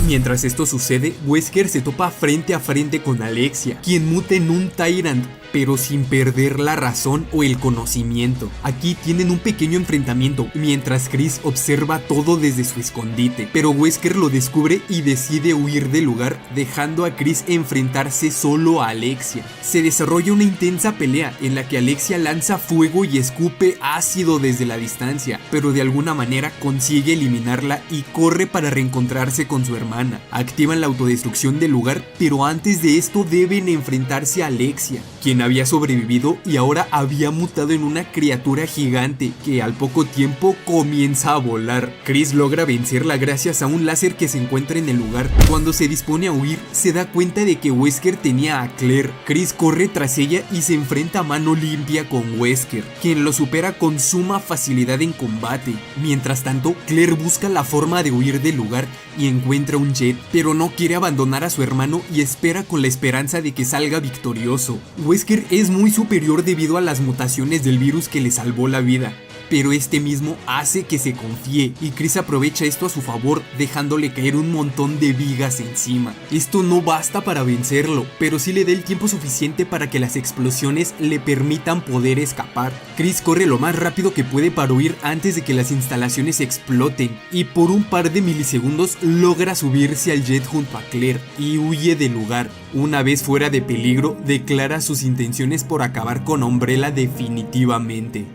Mientras esto sucede, Wesker se topa frente a frente con Alexia, quien muta en un Tyrant, pero sin perder la razón o el conocimiento. Aquí tienen un pequeño enfrentamiento, mientras Chris observa todo desde su escondite, pero Wesker lo descubre y decide huir del lugar, dejando a Chris enfrentarse solo a Alexia. Se desarrolla una intensa pelea en la que Alexia lanza fuego y escupe ácido desde la distancia, pero de alguna manera consigue eliminarla y corre para reencontrarse con su hermana. Activan la autodestrucción del lugar, pero antes de esto deben enfrentarse a Alexia, quien había sobrevivido y ahora había mutado en una criatura gigante que al poco tiempo comienza a volar. Chris logra vencerla gracias a un láser que se encuentra en el lugar. Cuando se dispone a huir, se da cuenta de que Wesker tenía a Claire. Chris corre tras ella y se enfrenta a mano limpia con Wesker, quien lo supera con suma facilidad en combate. Mientras tanto, Claire busca la forma de huir del lugar y encuentra un jet, pero no quiere abandonar a su hermano y espera con la esperanza de que salga victorioso. Wesker es muy superior debido a las mutaciones del virus que le salvó la vida, pero este mismo hace que se confíe y Chris aprovecha esto a su favor, dejándole caer un montón de vigas encima. Esto no basta para vencerlo, pero sí le da el tiempo suficiente para que las explosiones le permitan poder escapar. Chris corre lo más rápido que puede para huir antes de que las instalaciones exploten y por un par de milisegundos logra subirse al jet junto a Claire y huye del lugar. Una vez fuera de peligro, declara sus intenciones por acabar con Umbrella definitivamente.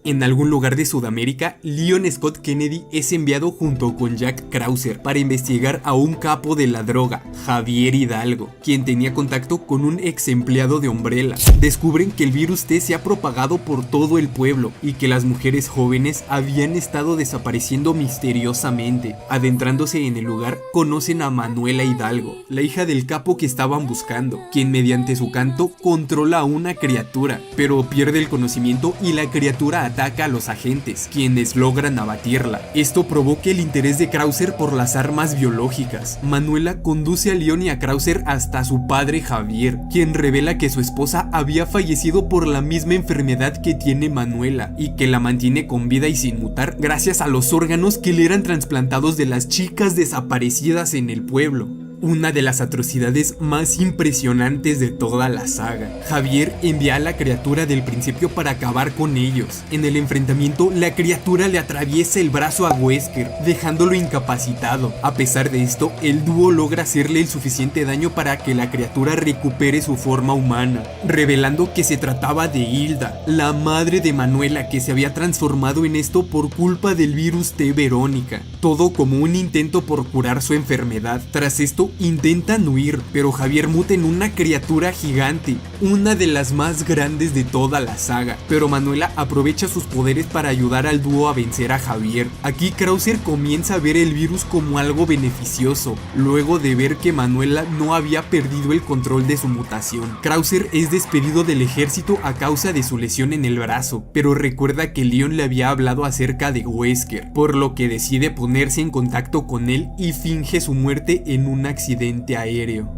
En algún lugar de Sudamérica, Leon Scott Kennedy es enviado junto con Jack Krauser para investigar a un capo de la droga, Javier Hidalgo, quien tenía contacto con un ex empleado de Umbrella. Descubren que el virus T se ha propagado por todo el pueblo y que las mujeres jóvenes habían estado desapareciendo misteriosamente. Adentrándose en el lugar, conocen a Manuela Hidalgo, la hija del capo que estaban buscando, quien mediante su canto controla a una criatura, pero pierde el conocimiento y la criatura ataca a los agentes, quienes logran abatirla. Esto provoca el interés de Krauser por las armas biológicas. Manuela conduce a Leon y a Krauser hasta su padre Javier, quien revela que su esposa había fallecido por la misma enfermedad que tiene Manuela y que la mantiene con vida y sin mutar gracias a los órganos que le eran trasplantados de las chicas desaparecidas en el pueblo. Una de las atrocidades más impresionantes de toda la saga. Javier envía a la criatura del principio para acabar con ellos. En el enfrentamiento, la criatura le atraviesa el brazo a Wesker, dejándolo incapacitado. A pesar de esto, el dúo logra hacerle el suficiente daño para que la criatura recupere su forma humana, revelando que se trataba de Hilda, la madre de Manuela, que se había transformado en esto por culpa del virus T Verónica. Todo como un intento por curar su enfermedad. Tras esto, intentan huir, pero Javier muta en una criatura gigante, una de las más grandes de toda la saga. Pero Manuela aprovecha sus poderes para ayudar al dúo a vencer a Javier. Aquí Krauser comienza a ver el virus como algo beneficioso, luego de ver que Manuela no había perdido el control de su mutación. Krauser es despedido del ejército a causa de su lesión en el brazo, pero recuerda que Leon le había hablado acerca de Wesker, por lo que decide ponerse en contacto con él y finge su muerte en un accidente aéreo.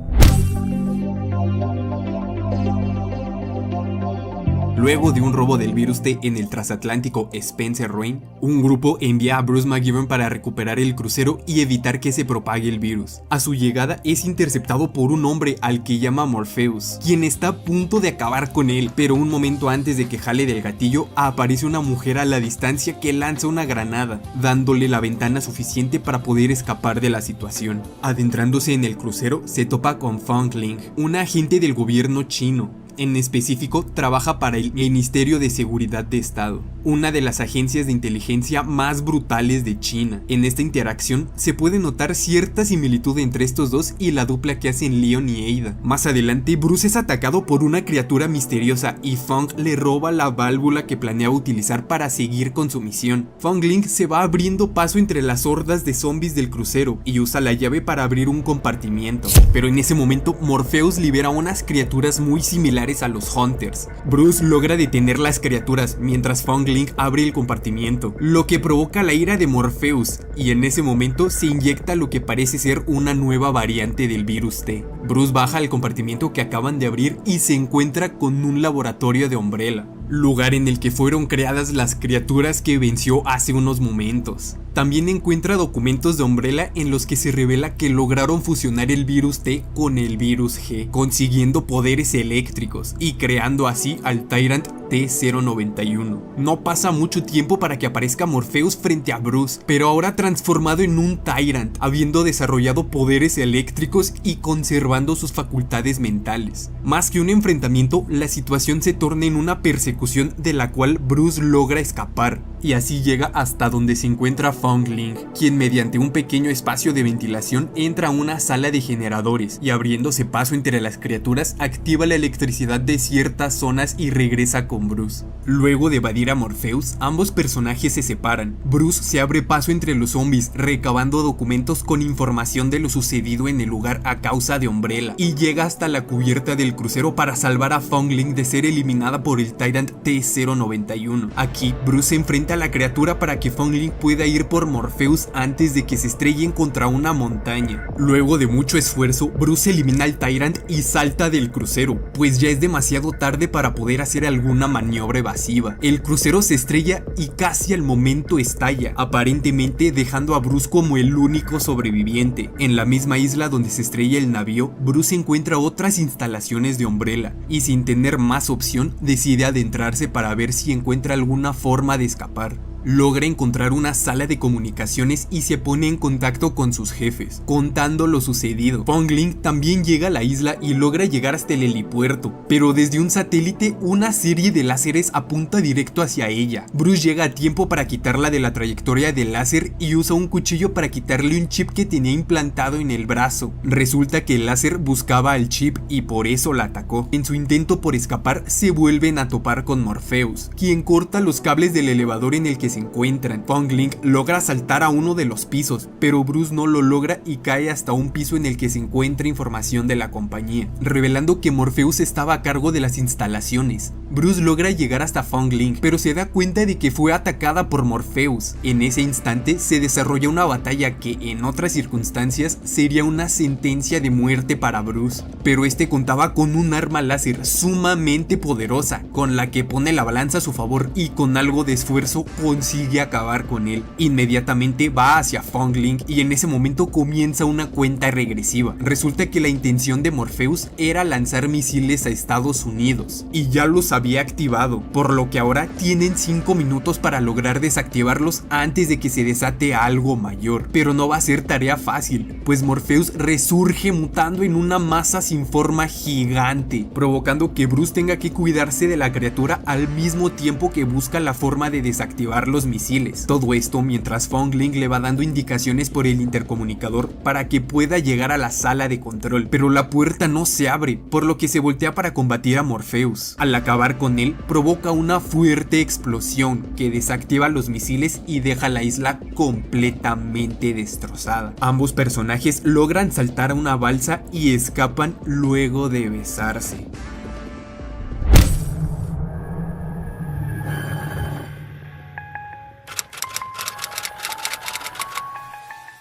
Luego de un robo del virus T en el transatlántico Spencer Rain, un grupo envía a Bruce McGivern para recuperar el crucero y evitar que se propague el virus. A su llegada es interceptado por un hombre al que llama Morpheus, quien está a punto de acabar con él, pero un momento antes de que jale del gatillo, aparece una mujer a la distancia que lanza una granada, dándole la ventana suficiente para poder escapar de la situación. Adentrándose en el crucero, se topa con Feng Ling, un agente del gobierno chino. En específico, trabaja para el Ministerio de Seguridad de Estado, una de las agencias de inteligencia más brutales de China. En esta interacción se puede notar cierta similitud entre estos dos y la dupla que hacen Leon y Ada. Más adelante, Bruce es atacado por una criatura misteriosa y Feng le roba la válvula que planeaba utilizar para seguir con su misión. Feng Ling se va abriendo paso entre las hordas de zombies del crucero y usa la llave para abrir un compartimiento. Pero en ese momento, Morpheus libera unas criaturas muy similares a los Hunters. Bruce logra detener las criaturas mientras Feng Ling abre el compartimiento, lo que provoca la ira de Morpheus, y en ese momento se inyecta lo que parece ser una nueva variante del virus T. Bruce baja al compartimiento que acaban de abrir y se encuentra con un laboratorio de Umbrella, lugar en el que fueron creadas las criaturas que venció hace unos momentos. También encuentra documentos de Umbrella en los que se revela que lograron fusionar el virus T con el virus G, consiguiendo poderes eléctricos y creando así al Tyrant T-091. No pasa mucho tiempo para que aparezca Morpheus frente a Bruce, pero ahora transformado en un Tyrant, habiendo desarrollado poderes eléctricos y conservando sus facultades mentales. Más que un enfrentamiento, la situación se torna en una persecución de la cual Bruce logra escapar, y así llega hasta donde se encuentra Feng Ling, quien mediante un pequeño espacio de ventilación entra a una sala de generadores y abriéndose paso entre las criaturas activa la electricidad de ciertas zonas y regresa con Bruce. Luego de evadir a Morpheus, ambos personajes se separan. Bruce se abre paso entre los zombies, recabando documentos con información de lo sucedido en el lugar a causa de Umbrella, y llega hasta la cubierta del crucero para salvar a Feng Ling de ser eliminada por el Tyrant T-091. Aquí, Bruce se enfrenta a la criatura para que Feng Ling pueda ir por Morpheus antes de que se estrellen contra una montaña. Luego de mucho esfuerzo, Bruce elimina al Tyrant y salta del crucero, pues ya es demasiado tarde para poder hacer alguna maniobra evasiva. El crucero se estrella y casi al momento estalla, aparentemente dejando a Bruce como el único sobreviviente. En la misma isla donde se estrella el navío, Bruce encuentra otras instalaciones de Umbrella y sin tener más opción decide adentrarse para ver si encuentra alguna forma de escapar. Logra encontrar una sala de comunicaciones y se pone en contacto con sus jefes, contando lo sucedido. Feng Ling también llega a la isla y logra llegar hasta el helipuerto, pero desde un satélite una serie de láseres apunta directo hacia ella. Bruce llega a tiempo para quitarla de la trayectoria del láser y usa un cuchillo para quitarle un chip que tenía implantado en el brazo. Resulta que el láser buscaba al chip y por eso la atacó. En su intento por escapar se vuelven a topar con Morpheus, quien corta los cables del elevador en el que se encuentran. Feng Ling logra saltar a uno de los pisos, pero Bruce no lo logra y cae hasta un piso en el que se encuentra información de la compañía, revelando que Morpheus estaba a cargo de las instalaciones. Bruce logra llegar hasta Fong Ling, pero se da cuenta de que fue atacada por Morpheus. En ese instante se desarrolla una batalla que en otras circunstancias sería una sentencia de muerte para Bruce, pero este contaba con un arma láser sumamente poderosa, con la que pone la balanza a su favor y con algo de esfuerzo consigue acabar con él. Inmediatamente va hacia Fong Ling y en ese momento comienza una cuenta regresiva. Resulta que la intención de Morpheus era lanzar misiles a Estados Unidos y ya los había activado, por lo que ahora tienen 5 minutos para lograr desactivarlos antes de que se desate algo mayor. Pero no va a ser tarea fácil, pues Morpheus resurge mutando en una masa sin forma gigante, provocando que Bruce tenga que cuidarse de la criatura al mismo tiempo que busca la forma de desactivar los misiles. Todo esto mientras Fong Ling le va dando indicaciones por el intercomunicador para que pueda llegar a la sala de control, pero la puerta no se abre, por lo que se voltea para combatir a Morpheus. Al acabar con él, provoca una fuerte explosión que desactiva los misiles y deja la isla completamente destrozada. Ambos personajes logran saltar a una balsa y escapan luego de besarse.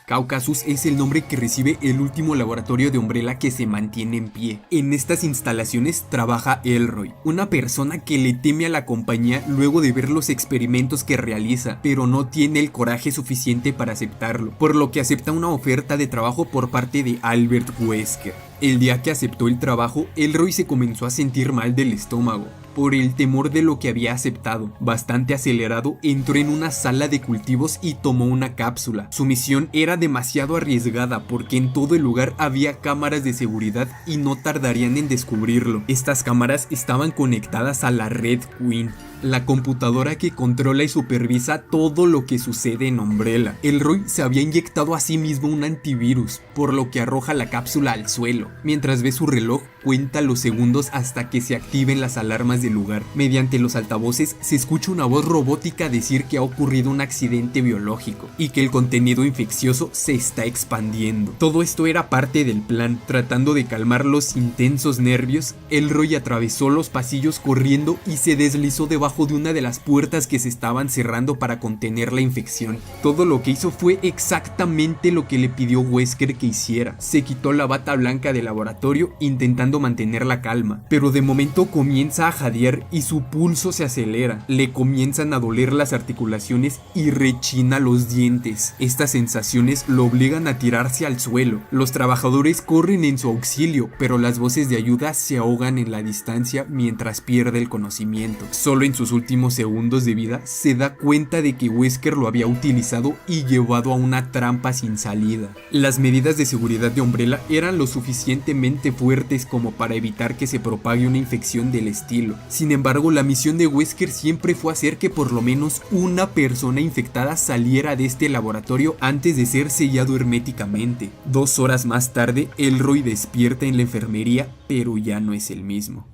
Caucasus es el nombre que recibe el último laboratorio de Umbrella que se mantiene en pie. En estas instalaciones trabaja Elroy, una persona que le teme a la compañía luego de ver los experimentos que realiza, pero no tiene el coraje suficiente para aceptarlo, por lo que acepta una oferta de trabajo por parte de Albert Wesker. El día que aceptó el trabajo, Elroy se comenzó a sentir mal del estómago por el temor de lo que había aceptado. Bastante acelerado, entró en una sala de cultivos y tomó una cápsula. Su misión era demasiado arriesgada porque en todo el lugar había cámaras de seguridad y no tardarían en descubrirlo. Estas cámaras estaban conectadas a la Red Queen, la computadora que controla y supervisa todo lo que sucede en Umbrella. Elroy se había inyectado a sí mismo un antivirus, por lo que arroja la cápsula al suelo. Mientras ve su reloj, cuenta los segundos hasta que se activen las alarmas del lugar. Mediante los altavoces se escucha una voz robótica decir que ha ocurrido un accidente biológico y que el contenido infeccioso se está expandiendo. Todo esto era parte del plan. Tratando de calmar los intensos nervios, Elroy atravesó los pasillos corriendo y se deslizó debajo de una de las puertas que se estaban cerrando para contener la infección. Todo lo que hizo fue exactamente lo que le pidió Wesker que hiciera. Se quitó la bata blanca del laboratorio intentando mantener la calma, pero de momento comienza a jadear y su pulso se acelera. Le comienzan a doler las articulaciones y rechina los dientes. Estas sensaciones lo obligan a tirarse al suelo. Los trabajadores corren en su auxilio, pero las voces de ayuda se ahogan en la distancia mientras pierde el conocimiento. Solo en sus últimos segundos de vida se da cuenta de que Wesker lo había utilizado y llevado a una trampa sin salida. Las medidas de seguridad de Umbrella eran lo suficientemente fuertes como para evitar que se propague una infección del estilo. Sin embargo, la misión de Wesker siempre fue hacer que por lo menos una persona infectada saliera de este laboratorio antes de ser sellado herméticamente. 2 horas más tarde, Elroy despierta en la enfermería, pero ya no es el mismo.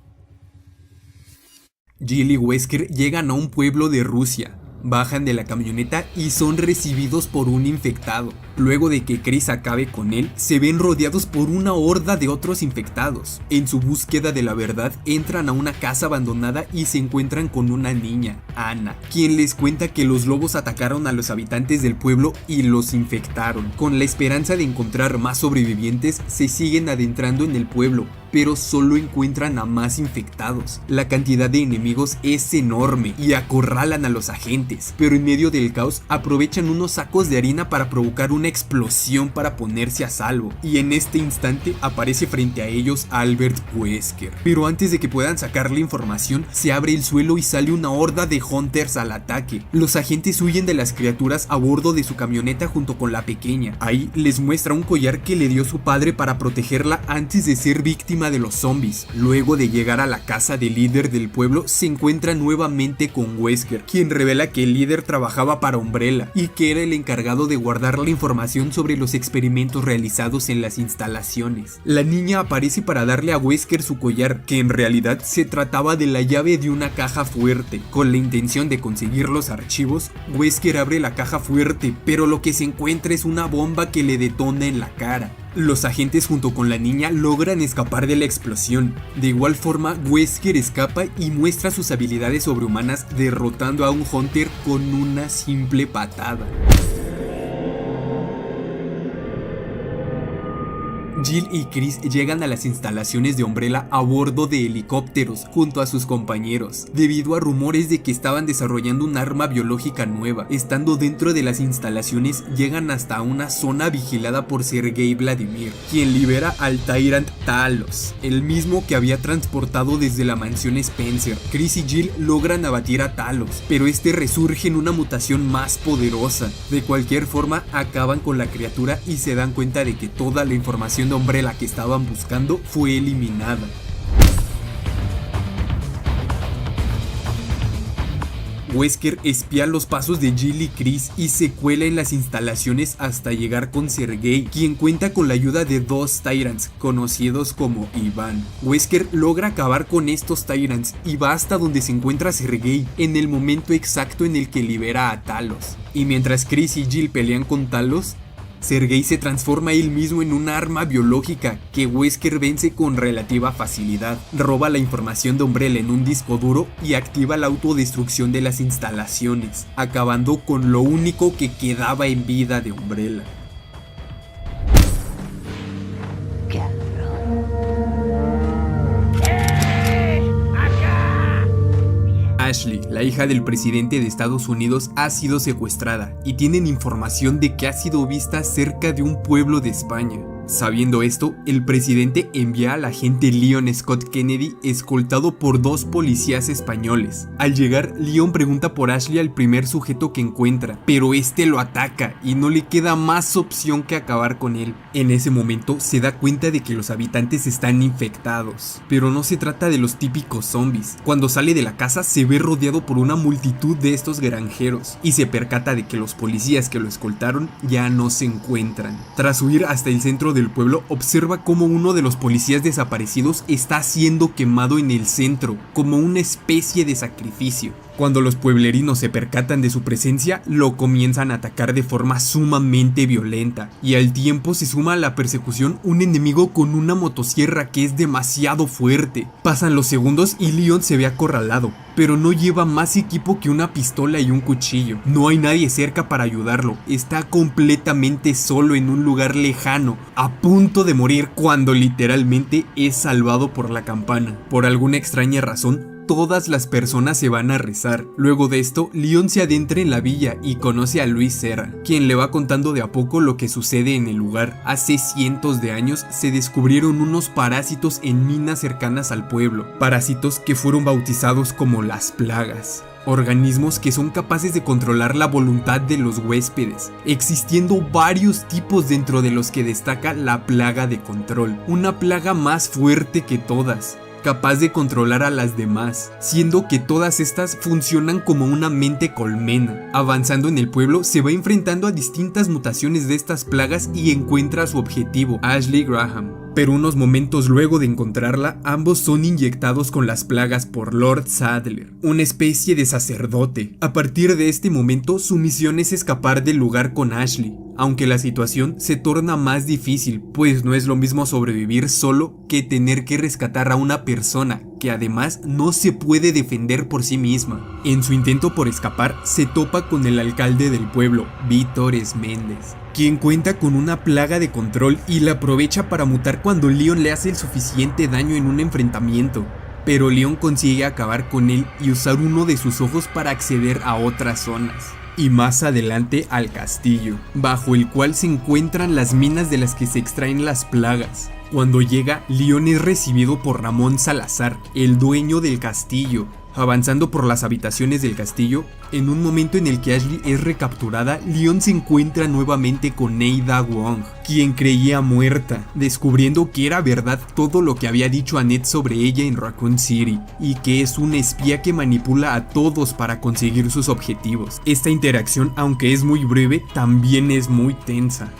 Jill y Wesker llegan a un pueblo de Rusia. Bajan de la camioneta y son recibidos por un infectado. Luego de que Chris acabe con él, se ven rodeados por una horda de otros infectados. En su búsqueda de la verdad, entran a una casa abandonada y se encuentran con una niña, Anna, quien les cuenta que los lobos atacaron a los habitantes del pueblo y los infectaron. Con la esperanza de encontrar más sobrevivientes, se siguen adentrando en el pueblo, pero solo encuentran a más infectados. La cantidad de enemigos es enorme y acorralan a los agentes, pero en medio del caos aprovechan unos sacos de harina para provocar una explosión para ponerse a salvo, y en este instante aparece frente a ellos Albert Wesker. Pero antes de que puedan sacar la información, se abre el suelo y sale una horda de Hunters al ataque. Los agentes huyen de las criaturas a bordo de su camioneta junto con la pequeña. Ahí les muestra un collar que le dio su padre para protegerla antes de ser víctima de los zombies. Luego de llegar a la casa del líder del pueblo, se encuentra nuevamente con Wesker, quien revela que el líder trabajaba para Umbrella y que era el encargado de guardar la información sobre los experimentos realizados en las instalaciones. La niña aparece para darle a Wesker su collar, que en realidad se trataba de la llave de una caja fuerte. Con la intención de conseguir los archivos, Wesker abre la caja fuerte, pero lo que se encuentra es una bomba que le detona en la cara. Los agentes junto con la niña logran escapar de la explosión. De igual forma, Wesker escapa y muestra sus habilidades sobrehumanas derrotando a un Hunter con una simple patada. Jill y Chris llegan a las instalaciones de Umbrella a bordo de helicópteros junto a sus compañeros, debido a rumores de que estaban desarrollando un arma biológica nueva. Estando dentro de las instalaciones, llegan hasta una zona vigilada por Sergei Vladimir, quien libera al Tyrant Talos, el mismo que había transportado desde la mansión Spencer. Chris y Jill logran abatir a Talos, pero este resurge en una mutación más poderosa. De cualquier forma, acaban con la criatura y se dan cuenta de que toda la información de Umbrella que estaban buscando fue eliminada. Wesker espía los pasos de Jill y Chris y se cuela en las instalaciones hasta llegar con Sergei, quien cuenta con la ayuda de dos Tyrants, conocidos como Ivan. Wesker logra acabar con estos Tyrants y va hasta donde se encuentra Sergei, en el momento exacto en el que libera a Talos. Y mientras Chris y Jill pelean con Talos, Sergei se transforma él mismo en un arma biológica que Wesker vence con relativa facilidad. Roba la información de Umbrella en un disco duro y activa la autodestrucción de las instalaciones, acabando con lo único que quedaba en vida de Umbrella. Ashley, la hija del presidente de Estados Unidos, ha sido secuestrada y tienen información de que ha sido vista cerca de un pueblo de España. Sabiendo esto, el presidente envía al agente Leon Scott Kennedy escoltado por dos policías españoles. Al llegar, Leon pregunta por Ashley al primer sujeto que encuentra, pero este lo ataca y no le queda más opción que acabar con él. En ese momento se da cuenta de que los habitantes están infectados, pero no se trata de los típicos zombies. Cuando sale de la casa se ve rodeado por una multitud de estos granjeros y se percata de que los policías que lo escoltaron ya no se encuentran. Tras huir hasta el centro del pueblo, observa cómo uno de los policías desaparecidos está siendo quemado en el centro, como una especie de sacrificio. Cuando los pueblerinos se percatan de su presencia, lo comienzan a atacar de forma sumamente violenta, y al tiempo se suma a la persecución un enemigo con una motosierra que es demasiado fuerte. Pasan los segundos y Leon se ve acorralado, pero no lleva más equipo que una pistola y un cuchillo. No hay nadie cerca para ayudarlo, está completamente solo en un lugar lejano, a punto de morir cuando literalmente es salvado por la campana. Por alguna extraña razón, todas las personas se van a rezar. Luego de esto, Leon se adentra en la villa y conoce a Luis Serra, quien le va contando de a poco lo que sucede en el lugar. Hace cientos de años se descubrieron unos parásitos en minas cercanas al pueblo, parásitos que fueron bautizados como las plagas. Organismos que son capaces de controlar la voluntad de los huéspedes, existiendo varios tipos dentro de los que destaca la plaga de control, una plaga más fuerte que todas, capaz de controlar a las demás, siendo que todas estas funcionan como una mente colmena. Avanzando en el pueblo, se va enfrentando a distintas mutaciones de estas plagas y encuentra a su objetivo, Ashley Graham. Pero unos momentos luego de encontrarla, ambos son inyectados con las plagas por Lord Sadler, una especie de sacerdote. A partir de este momento, su misión es escapar del lugar con Ashley, aunque la situación se torna más difícil, pues no es lo mismo sobrevivir solo que tener que rescatar a una persona que además no se puede defender por sí misma. En su intento por escapar, se topa con el alcalde del pueblo, Víctor Méndez, quien cuenta con una plaga de control y la aprovecha para mutar cuando Leon le hace el suficiente daño en un enfrentamiento. Pero Leon consigue acabar con él y usar uno de sus ojos para acceder a otras zonas. Y más adelante al castillo, bajo el cual se encuentran las minas de las que se extraen las plagas. Cuando llega, Leon es recibido por Ramón Salazar, el dueño del castillo. Avanzando por las habitaciones del castillo, en un momento en el que Ashley es recapturada, Leon se encuentra nuevamente con Ada Wong, quien creía muerta, descubriendo que era verdad todo lo que había dicho Annette sobre ella en Raccoon City, y que es una espía que manipula a todos para conseguir sus objetivos. Esta interacción, aunque es muy breve, también es muy tensa.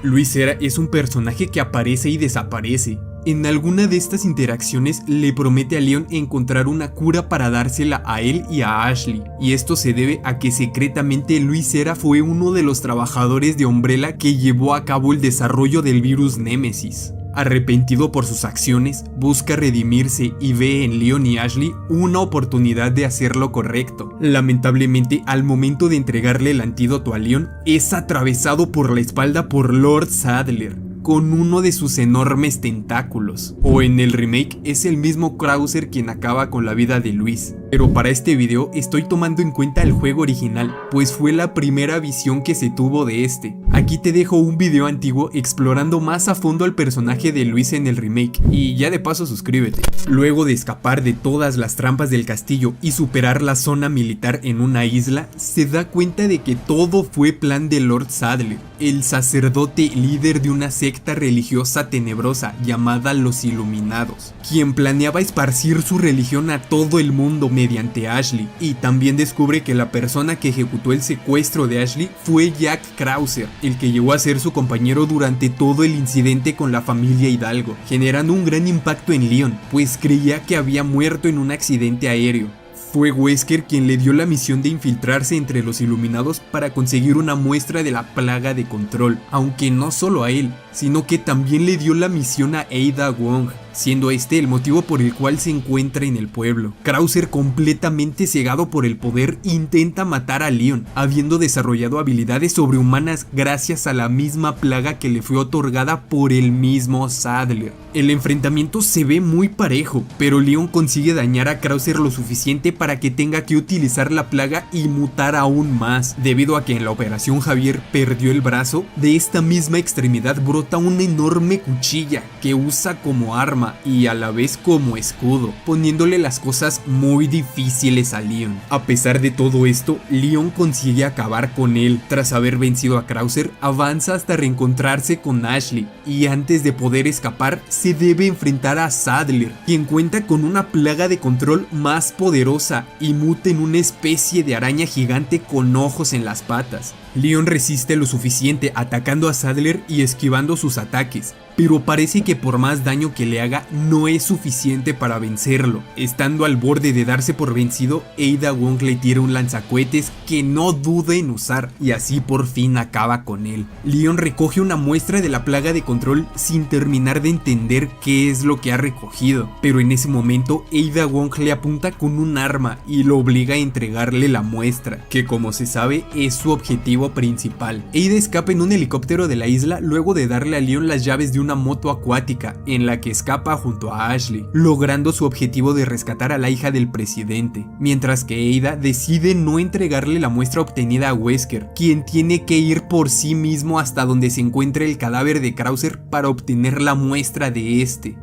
Luis Serra es un personaje que aparece y desaparece, En alguna de estas interacciones le promete a Leon encontrar una cura para dársela a él y a Ashley, y esto se debe a que secretamente Luis Cera fue uno de los trabajadores de Umbrella que llevó a cabo el desarrollo del virus Némesis. Arrepentido por sus acciones, busca redimirse y ve en Leon y Ashley una oportunidad de hacer lo correcto. Lamentablemente, al momento de entregarle el antídoto a Leon, es atravesado por la espalda por Lord Saddler con uno de sus enormes tentáculos. O en el remake es el mismo Krauser quien acaba con la vida de Luis. Pero para este video estoy tomando en cuenta el juego original, pues fue la primera visión que se tuvo de este. Aquí te dejo un video antiguo explorando más a fondo al personaje de Luis en el remake, y ya de paso suscríbete. Luego de escapar de todas las trampas del castillo y superar la zona militar en una isla, se da cuenta de que todo fue plan de Lord Saddler, el sacerdote líder de una secta religiosa tenebrosa llamada Los Iluminados, quien planeaba esparcir su religión a todo el mundo mediante Ashley, y también descubre que la persona que ejecutó el secuestro de Ashley fue Jack Krauser, el que llegó a ser su compañero durante todo el incidente con la familia Hidalgo, generando un gran impacto en Leon, pues creía que había muerto en un accidente aéreo. Fue Wesker quien le dio la misión de infiltrarse entre los Iluminados para conseguir una muestra de la plaga de control, aunque no solo a él, sino que también le dio la misión a Ada Wong, siendo este el motivo por el cual se encuentra en el pueblo. Krauser, completamente cegado por el poder, intenta matar a Leon, habiendo desarrollado habilidades sobrehumanas gracias a la misma plaga que le fue otorgada por el mismo Saddler. El enfrentamiento se ve muy parejo, pero Leon consigue dañar a Krauser lo suficiente para que tenga que utilizar la plaga y mutar aún más. Debido a que en la operación Javier perdió el brazo, de esta misma extremidad brota una enorme cuchilla que usa como arma y a la vez como escudo, poniéndole las cosas muy difíciles a Leon. A pesar de todo esto, Leon consigue acabar con él. Tras haber vencido a Krauser, avanza hasta reencontrarse con Ashley, y antes de poder escapar, se debe enfrentar a Saddler, quien cuenta con una plaga de control más poderosa y muta en una especie de araña gigante con ojos en las patas. Leon resiste lo suficiente atacando a Saddler y esquivando sus ataques, pero parece que por más daño que le haga no es suficiente para vencerlo. Estando al borde de darse por vencido, Ada Wong le tira un lanzacohetes que no duda en usar, y así por fin acaba con él. Leon recoge una muestra de la plaga de control sin terminar de entender qué es lo que ha recogido, pero en ese momento Ada Wong le apunta con un arma y lo obliga a entregarle la muestra, que como se sabe es su objetivo principal. Ada escapa en un helicóptero de la isla luego de darle a Leon las llaves de una moto acuática en la que escapa junto a Ashley, logrando su objetivo de rescatar a la hija del presidente, mientras que Ada decide no entregarle la muestra obtenida a Wesker, quien tiene que ir por sí mismo hasta donde se encuentre el cadáver de Krauser para obtener la muestra de este.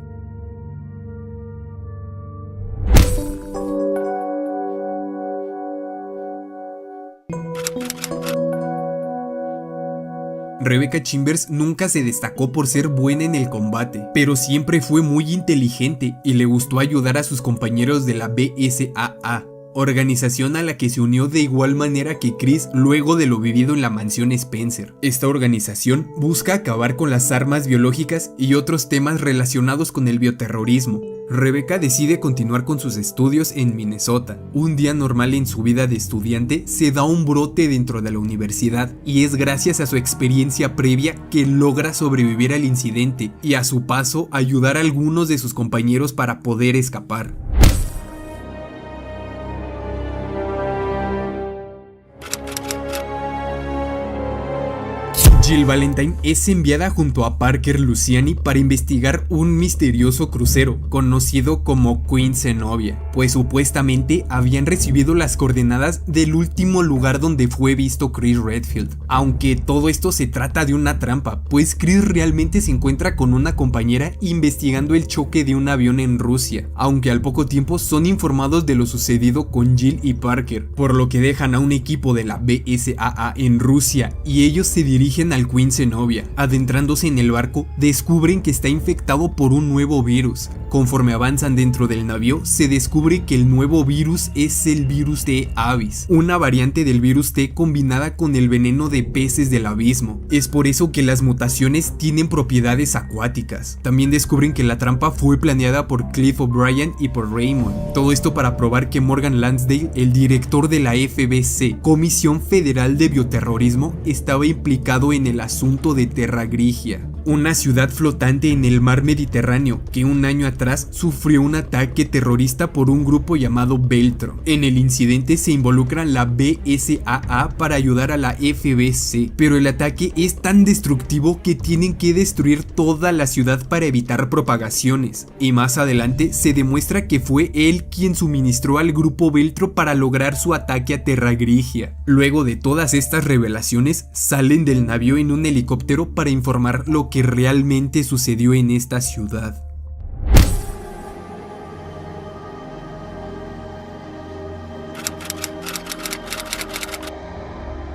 Rebecca Chambers nunca se destacó por ser buena en el combate, pero siempre fue muy inteligente y le gustó ayudar a sus compañeros de la BSAA, organización a la que se unió de igual manera que Chris luego de lo vivido en la mansión Spencer. Esta organización busca acabar con las armas biológicas y otros temas relacionados con el bioterrorismo. Rebecca decide continuar con sus estudios en Minnesota. Un día normal en su vida de estudiante se da un brote dentro de la universidad, y es gracias a su experiencia previa que logra sobrevivir al incidente y a su paso ayudar a algunos de sus compañeros para poder escapar. Jill Valentine es enviada junto a Parker Luciani para investigar un misterioso crucero conocido como Queen Zenobia, pues supuestamente habían recibido las coordenadas del último lugar donde fue visto Chris Redfield, aunque todo esto se trata de una trampa, pues Chris realmente se encuentra con una compañera investigando el choque de un avión en Rusia, aunque al poco tiempo son informados de lo sucedido con Jill y Parker, por lo que dejan a un equipo de la BSAA en Rusia y ellos se dirigen al al Queen Zenobia. Adentrándose en el barco, descubren que está infectado por un nuevo virus. Conforme avanzan dentro del navío, se descubre que el nuevo virus es el virus T avis, una variante del virus T combinada con el veneno de peces del abismo. Es por eso que las mutaciones tienen propiedades acuáticas. También descubren que la trampa fue planeada por Cliff O'Brien y por Raymond. Todo esto para probar que Morgan Lansdale, el director de la FBC, Comisión Federal de Bioterrorismo, estaba implicado en el asunto de Terra Grigia, una ciudad flotante en el mar Mediterráneo que un año atrás sufrió un ataque terrorista por un grupo llamado Veltro. En el incidente se involucra la BSAA para ayudar a la FBC, pero el ataque es tan destructivo que tienen que destruir toda la ciudad para evitar propagaciones, y más adelante se demuestra que fue él quien suministró al grupo Veltro para lograr su ataque a Terra Grigia. Luego de todas estas revelaciones, salen del navío en un helicóptero para informar lo que realmente sucedió en esta ciudad.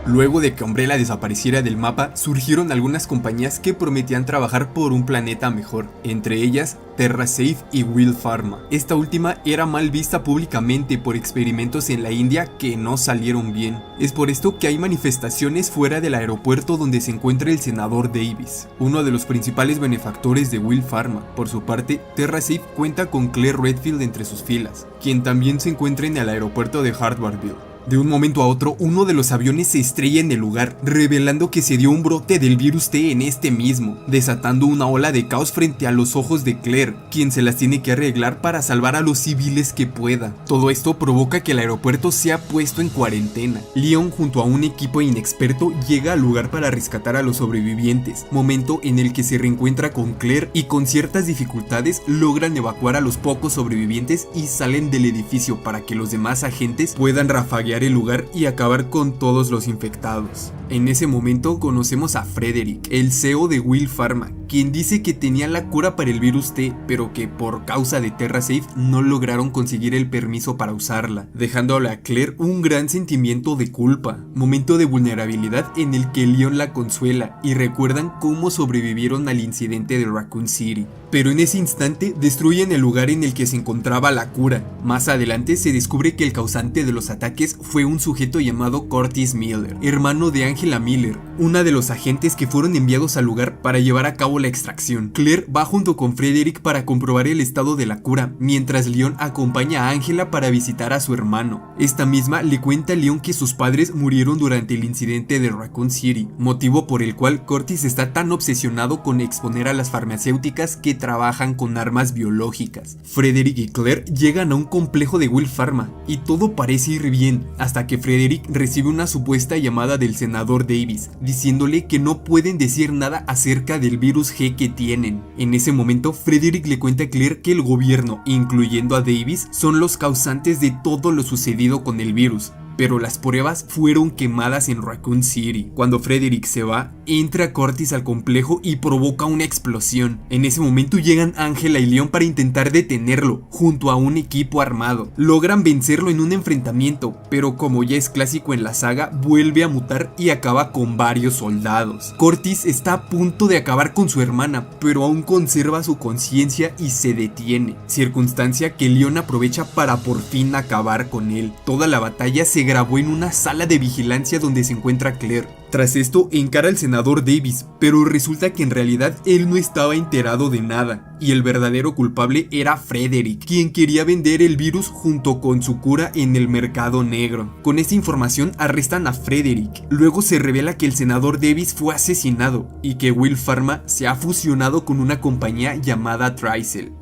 Luego de que Umbrella desapareciera del mapa, surgieron algunas compañías que prometían trabajar por un planeta mejor, entre ellas TerraSafe y Will Pharma. Esta última era mal vista públicamente por experimentos en la India que no salieron bien. Es por esto que hay manifestaciones fuera del aeropuerto donde se encuentra el senador Davis, uno de los principales benefactores de Will Pharma. Por su parte, TerraSafe cuenta con Claire Redfield entre sus filas, quien también se encuentra en el aeropuerto de Hartwardville. De un momento a otro, uno de los aviones se estrella en el lugar, revelando que se dio un brote del virus T en este mismo, desatando una ola de caos frente a los ojos de Claire, quien se las tiene que arreglar para salvar a los civiles que pueda. Todo esto provoca que el aeropuerto sea puesto en cuarentena. Leon, junto a un equipo inexperto, llega al lugar para rescatar a los sobrevivientes, momento en el que se reencuentra con Claire y con ciertas dificultades logran evacuar a los pocos sobrevivientes y salen del edificio para que los demás agentes puedan rafaguear el lugar y acabar con todos los infectados. En ese momento conocemos a Frederick, el CEO de Will Pharma, quien dice que tenía la cura para el virus T, pero que por causa de TerraSafe no lograron conseguir el permiso para usarla, dejándole a Claire un gran sentimiento de culpa, momento de vulnerabilidad en el que Leon la consuela y recuerdan cómo sobrevivieron al incidente de Raccoon City. Pero en ese instante destruyen el lugar en el que se encontraba la cura. Más adelante se descubre que el causante de los ataques fue un sujeto llamado Curtis Miller, hermano de Angela Miller, una de los agentes que fueron enviados al lugar para llevar a cabo la extracción. Claire va junto con Frederick para comprobar el estado de la cura, mientras Leon acompaña a Angela para visitar a su hermano. Esta misma le cuenta a Leon que sus padres murieron durante el incidente de Raccoon City, motivo por el cual Curtis está tan obsesionado con exponer a las farmacéuticas que trabajan con armas biológicas. Frederick y Claire llegan a un complejo de Will Pharma y todo parece ir bien, hasta que Frederick recibe una supuesta llamada del senador Davis, diciéndole que no pueden decir nada acerca del virus G que tienen. En ese momento, Frederick le cuenta a Claire que el gobierno, incluyendo a Davis, son los causantes de todo lo sucedido con el virus, pero las pruebas fueron quemadas en Raccoon City. Cuando Frederick se va, entra Curtis al complejo y provoca una explosión. En ese momento llegan Angela y Leon para intentar detenerlo, junto a un equipo armado. Logran vencerlo en un enfrentamiento, pero como ya es clásico en la saga, vuelve a mutar y acaba con varios soldados. Curtis está a punto de acabar con su hermana, pero aún conserva su conciencia y se detiene, circunstancia que Leon aprovecha para por fin acabar con él. Toda la batalla se grabó en una sala de vigilancia donde se encuentra Claire. Tras esto encara al senador Davis, pero resulta que en realidad él no estaba enterado de nada, y el verdadero culpable era Frederick, quien quería vender el virus junto con su cura en el mercado negro. Con esta información arrestan a Frederick. Luego se revela que el senador Davis fue asesinado y que Will Pharma se ha fusionado con una compañía llamada Tricell.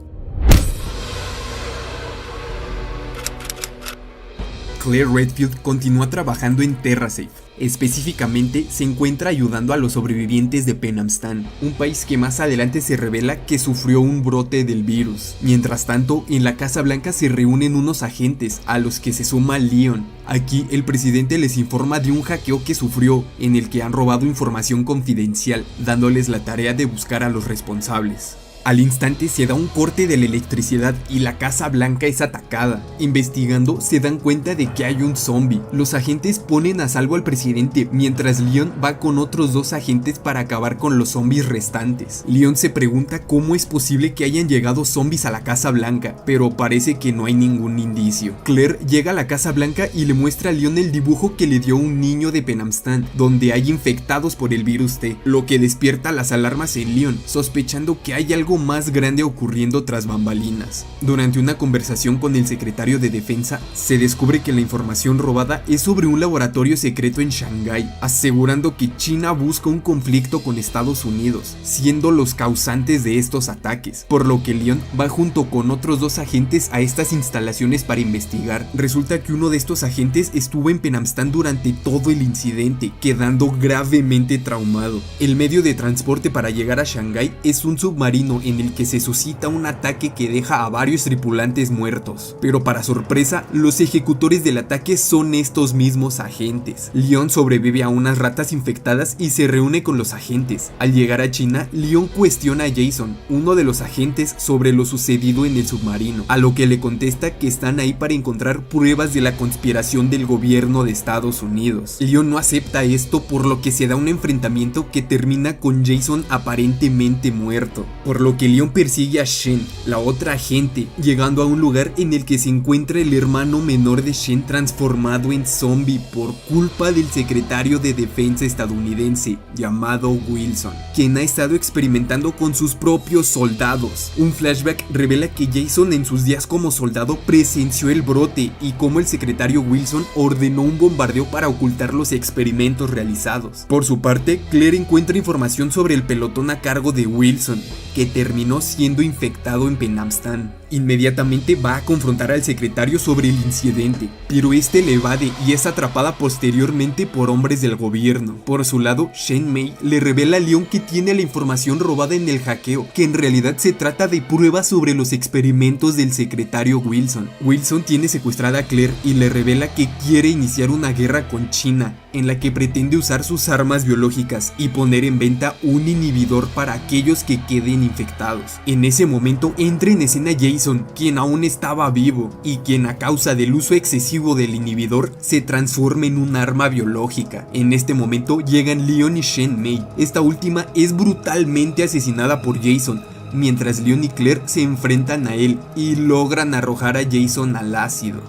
Claire Redfield continúa trabajando en TerraSafe. Específicamente, se encuentra ayudando a los sobrevivientes de Penamstan, un país que más adelante se revela que sufrió un brote del virus. Mientras tanto, en la Casa Blanca se reúnen unos agentes, a los que se suma Leon. Aquí, el presidente les informa de un hackeo que sufrió, en el que han robado información confidencial, dándoles la tarea de buscar a los responsables. Al instante se da un corte de la electricidad y la Casa Blanca es atacada. Investigando se dan cuenta de que hay un zombie. Los agentes ponen a salvo al presidente mientras Leon va con otros 2 agentes para acabar con los zombies restantes. Leon se pregunta cómo es posible que hayan llegado zombies a la Casa Blanca, pero parece que no hay ningún indicio. Claire llega a la Casa Blanca y le muestra a Leon el dibujo que le dio un niño de Penamstan, donde hay infectados por el virus T, lo que despierta las alarmas en Leon, sospechando que hay algo más grande ocurriendo tras bambalinas. Durante una conversación con el secretario de Defensa, se descubre que la información robada es sobre un laboratorio secreto en Shanghái, asegurando que China busca un conflicto con Estados Unidos, siendo los causantes de estos ataques, por lo que Leon va junto con otros 2 agentes a estas instalaciones para investigar. Resulta que uno de estos agentes estuvo en Penamstan durante todo el incidente, quedando gravemente traumado. El medio de transporte para llegar a Shanghái es un submarino en el que se suscita un ataque que deja a varios tripulantes muertos, pero para sorpresa, los ejecutores del ataque son estos mismos agentes. Leon sobrevive a unas ratas infectadas y se reúne con los agentes. Al llegar a China, Leon cuestiona a Jason, uno de los agentes, sobre lo sucedido en el submarino, a lo que le contesta que están ahí para encontrar pruebas de la conspiración del gobierno de Estados Unidos. Leon no acepta esto, por lo que se da un enfrentamiento que termina con Jason aparentemente muerto, por lo que Leon persigue a Shen, la otra agente, llegando a un lugar en el que se encuentra el hermano menor de Shen transformado en zombie por culpa del secretario de Defensa estadounidense llamado Wilson, quien ha estado experimentando con sus propios soldados. Un flashback revela que Jason en sus días como soldado presenció el brote y cómo el secretario Wilson ordenó un bombardeo para ocultar los experimentos realizados. Por su parte, Claire encuentra información sobre el pelotón a cargo de Wilson, que terminó siendo infectado en Penamstan. Inmediatamente va a confrontar al secretario sobre el incidente, pero este le evade y es atrapada posteriormente por hombres del gobierno. Por su lado, Shen Mei le revela a Leon que tiene la información robada en el hackeo, que en realidad se trata de pruebas sobre los experimentos del secretario Wilson. Wilson tiene secuestrada a Claire y le revela que quiere iniciar una guerra con China, en la que pretende usar sus armas biológicas y poner en venta un inhibidor para aquellos que queden infectados. En ese momento entra en escena Jason, quien aún estaba vivo y quien, a causa del uso excesivo del inhibidor, se transforma en un arma biológica. En este momento llegan Leon y Shen Mei. Esta última es brutalmente asesinada por Jason, mientras Leon y Claire se enfrentan a él y logran arrojar a Jason al ácido.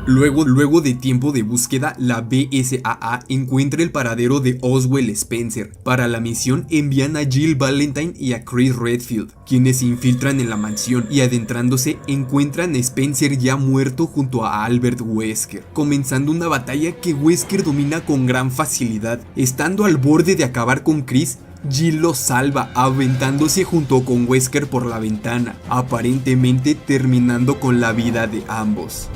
Luego de tiempo de búsqueda, la BSAA encuentra el paradero de Oswald Spencer. Para la misión envían a Jill Valentine y a Chris Redfield, quienes se infiltran en la mansión y, adentrándose, encuentran a Spencer ya muerto junto a Albert Wesker, comenzando una batalla que Wesker domina con gran facilidad. Estando al borde de acabar con Chris, Jill lo salva, aventándose junto con Wesker por la ventana, aparentemente terminando con la vida de ambos.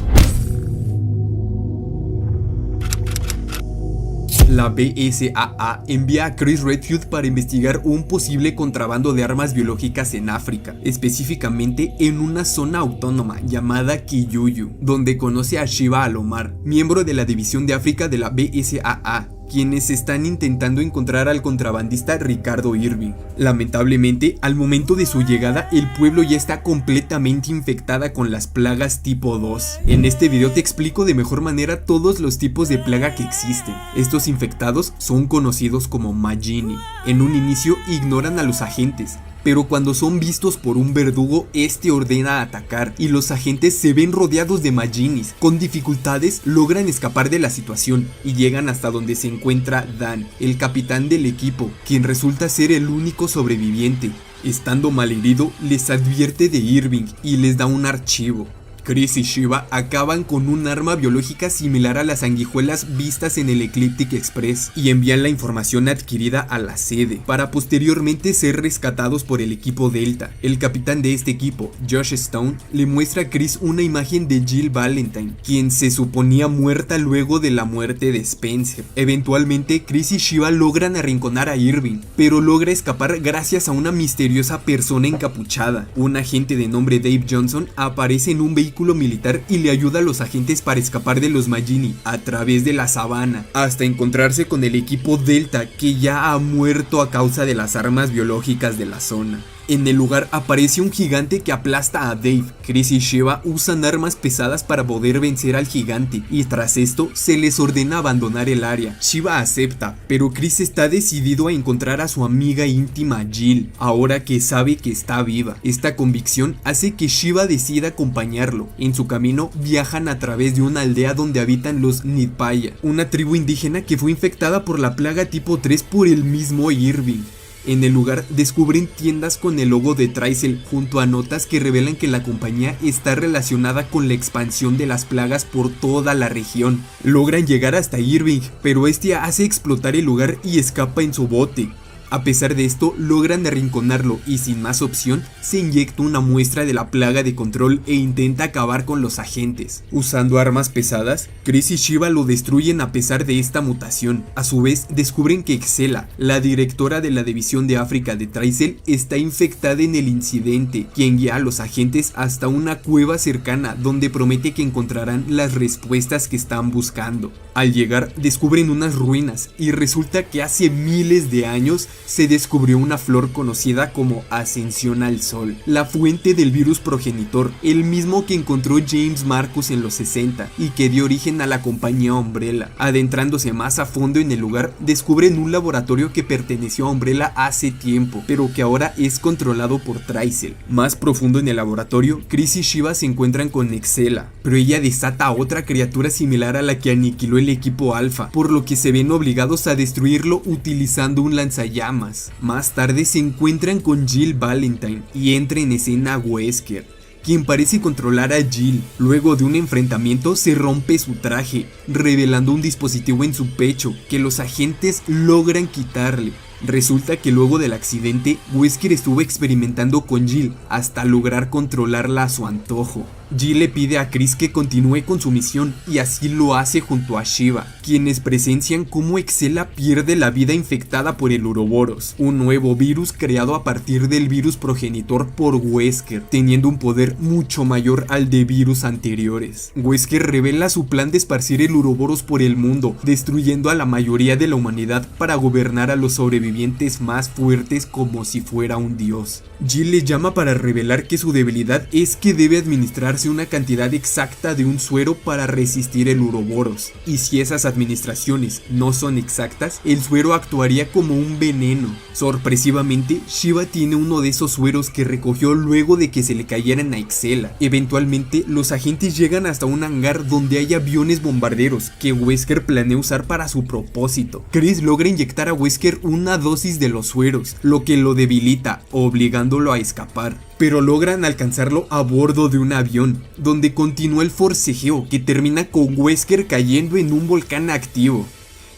La BSAA envía a Chris Redfield para investigar un posible contrabando de armas biológicas en África, específicamente en una zona autónoma llamada Kiyuyu, donde conoce a Shiva Alomar, miembro de la división de África de la BSAA, quienes están intentando encontrar al contrabandista Ricardo Irving. Lamentablemente, al momento de su llegada, el pueblo ya está completamente infectada con las plagas tipo 2. En este video te explico de mejor manera todos los tipos de plaga que existen. Estos infectados son conocidos como Majini. En un inicio ignoran a los agentes, pero cuando son vistos por un verdugo, este ordena atacar y los agentes se ven rodeados de Majinis. Con dificultades logran escapar de la situación y llegan hasta donde se encuentra Dan, el capitán del equipo, quien resulta ser el único sobreviviente. Estando malherido, les advierte de Irving y les da un archivo. Chris y Shiva acaban con un arma biológica similar a las sanguijuelas vistas en el Ecliptic Express y envían la información adquirida a la sede para posteriormente ser rescatados por el equipo Delta. El capitán de este equipo, Josh Stone, le muestra a Chris una imagen de Jill Valentine, quien se suponía muerta luego de la muerte de Spencer. Eventualmente, Chris y Shiva logran arrinconar a Irving, pero logra escapar gracias a una misteriosa persona encapuchada. Un agente de nombre Dave Johnson aparece en un vehículo vehículo militar y le ayuda a los agentes para escapar de los Magini a través de la sabana, hasta encontrarse con el equipo Delta, que ya ha muerto a causa de las armas biológicas de la zona. En el lugar aparece un gigante que aplasta a Dave. Chris y Shiva usan armas pesadas para poder vencer al gigante, y tras esto se les ordena abandonar el área. Shiva acepta, pero Chris está decidido a encontrar a su amiga íntima Jill, ahora que sabe que está viva. Esta convicción hace que Shiva decida acompañarlo. En su camino viajan a través de una aldea donde habitan los Nidpaya, una tribu indígena que fue infectada por la plaga tipo 3 por el mismo Irving. En el lugar descubren tiendas con el logo de Trisel junto a notas que revelan que la compañía está relacionada con la expansión de las plagas por toda la región. Logran llegar hasta Irving, pero este hace explotar el lugar y escapa en su bote. A pesar de esto, logran arrinconarlo y sin más opción, se inyecta una muestra de la plaga de control e intenta acabar con los agentes. Usando armas pesadas, Chris y Shiva lo destruyen a pesar de esta mutación. A su vez, descubren que Excella, la directora de la división de África de Trisel, está infectada en el incidente, quien guía a los agentes hasta una cueva cercana donde promete que encontrarán las respuestas que están buscando. Al llegar, descubren unas ruinas y resulta que hace miles de años se descubrió una flor conocida como Ascensión al Sol, la fuente del virus progenitor, el mismo que encontró James Marcus en los 60 y que dio origen a la compañía Umbrella. Adentrándose más a fondo en el lugar, descubren un laboratorio que perteneció a Umbrella hace tiempo, pero que ahora es controlado por Trisel. Más profundo en el laboratorio, Chris y Shiva se encuentran con Excella, pero ella desata a otra criatura similar a la que aniquiló el equipo Alpha, por lo que se ven obligados a destruirlo utilizando un lanzallamas. Más tarde se encuentran con Jill Valentine y entra en escena Wesker, quien parece controlar a Jill. Luego de un enfrentamiento se rompe su traje, revelando un dispositivo en su pecho que los agentes logran quitarle. Resulta que luego del accidente, Wesker estuvo experimentando con Jill hasta lograr controlarla a su antojo. Jill le pide a Chris que continúe con su misión y así lo hace junto a Shiva, quienes presencian cómo Excella pierde la vida infectada por el Uroboros, un nuevo virus creado a partir del virus progenitor por Wesker, teniendo un poder mucho mayor al de virus anteriores. Wesker revela su plan de esparcir el Uroboros por el mundo, destruyendo a la mayoría de la humanidad para gobernar a los sobrevivientes más fuertes como si fuera un dios. Jill le llama para revelar que su debilidad es que debe administrarse una cantidad exacta de un suero para resistir el Uroboros, y si esas administraciones no son exactas, el suero actuaría como un veneno. Sorpresivamente, Shiva tiene uno de esos sueros que recogió luego de que se le cayeran a Excella. Eventualmente, los agentes llegan hasta un hangar donde hay aviones bombarderos que Wesker planea usar para su propósito. Chris logra inyectar a Wesker una dosis de los sueros, lo que lo debilita, obligándolo a escapar. Pero logran alcanzarlo a bordo de un avión, donde continúa el forcejeo que termina con Wesker cayendo en un volcán activo.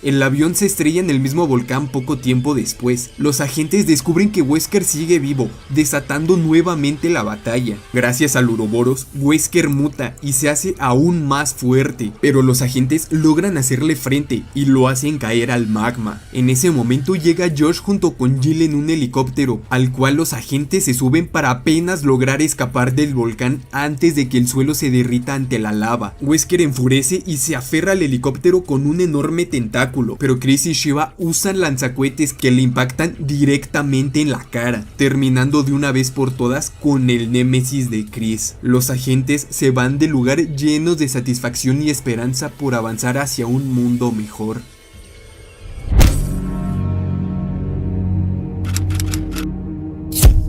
El avión se estrella en el mismo volcán poco tiempo después. Los agentes descubren que Wesker sigue vivo, desatando nuevamente la batalla. Gracias al Uroboros, Wesker muta y se hace aún más fuerte, pero los agentes logran hacerle frente y lo hacen caer al magma. En ese momento llega Josh junto con Jill en un helicóptero, al cual los agentes se suben para apenas lograr escapar del volcán antes de que el suelo se derrita ante la lava. Wesker enfurece y se aferra al helicóptero con un enorme tentáculo, pero Chris y Shiva usan lanzacohetes que le impactan directamente en la cara, terminando de una vez por todas con el némesis de Chris. Los agentes se van del lugar llenos de satisfacción y esperanza por avanzar hacia un mundo mejor.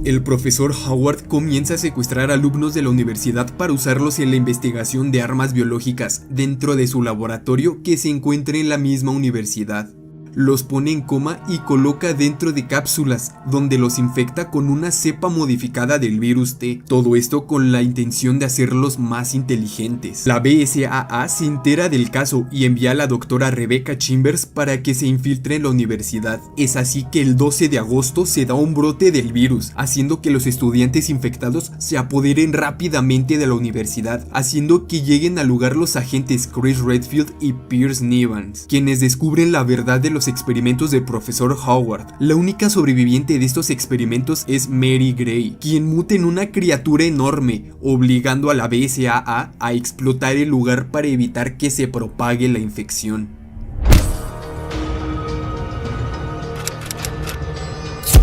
El profesor Howard comienza a secuestrar alumnos de la universidad para usarlos en la investigación de armas biológicas dentro de su laboratorio que se encuentra en la misma universidad. Los pone en coma y coloca dentro de cápsulas, donde los infecta con una cepa modificada del virus T. Todo esto con la intención de hacerlos más inteligentes. La BSAA se entera del caso y envía a la doctora Rebecca Chambers para que se infiltre en la universidad. Es así que el 12 de agosto se da un brote del virus, haciendo que los estudiantes infectados se apoderen rápidamente de la universidad, haciendo que lleguen al lugar los agentes Chris Redfield y Pierce Nevans, quienes descubren la verdad de los los experimentos del profesor Howard. La única sobreviviente de estos experimentos es Mary Gray, quien muta en una criatura enorme, obligando a la BSAA a explotar el lugar para evitar que se propague la infección.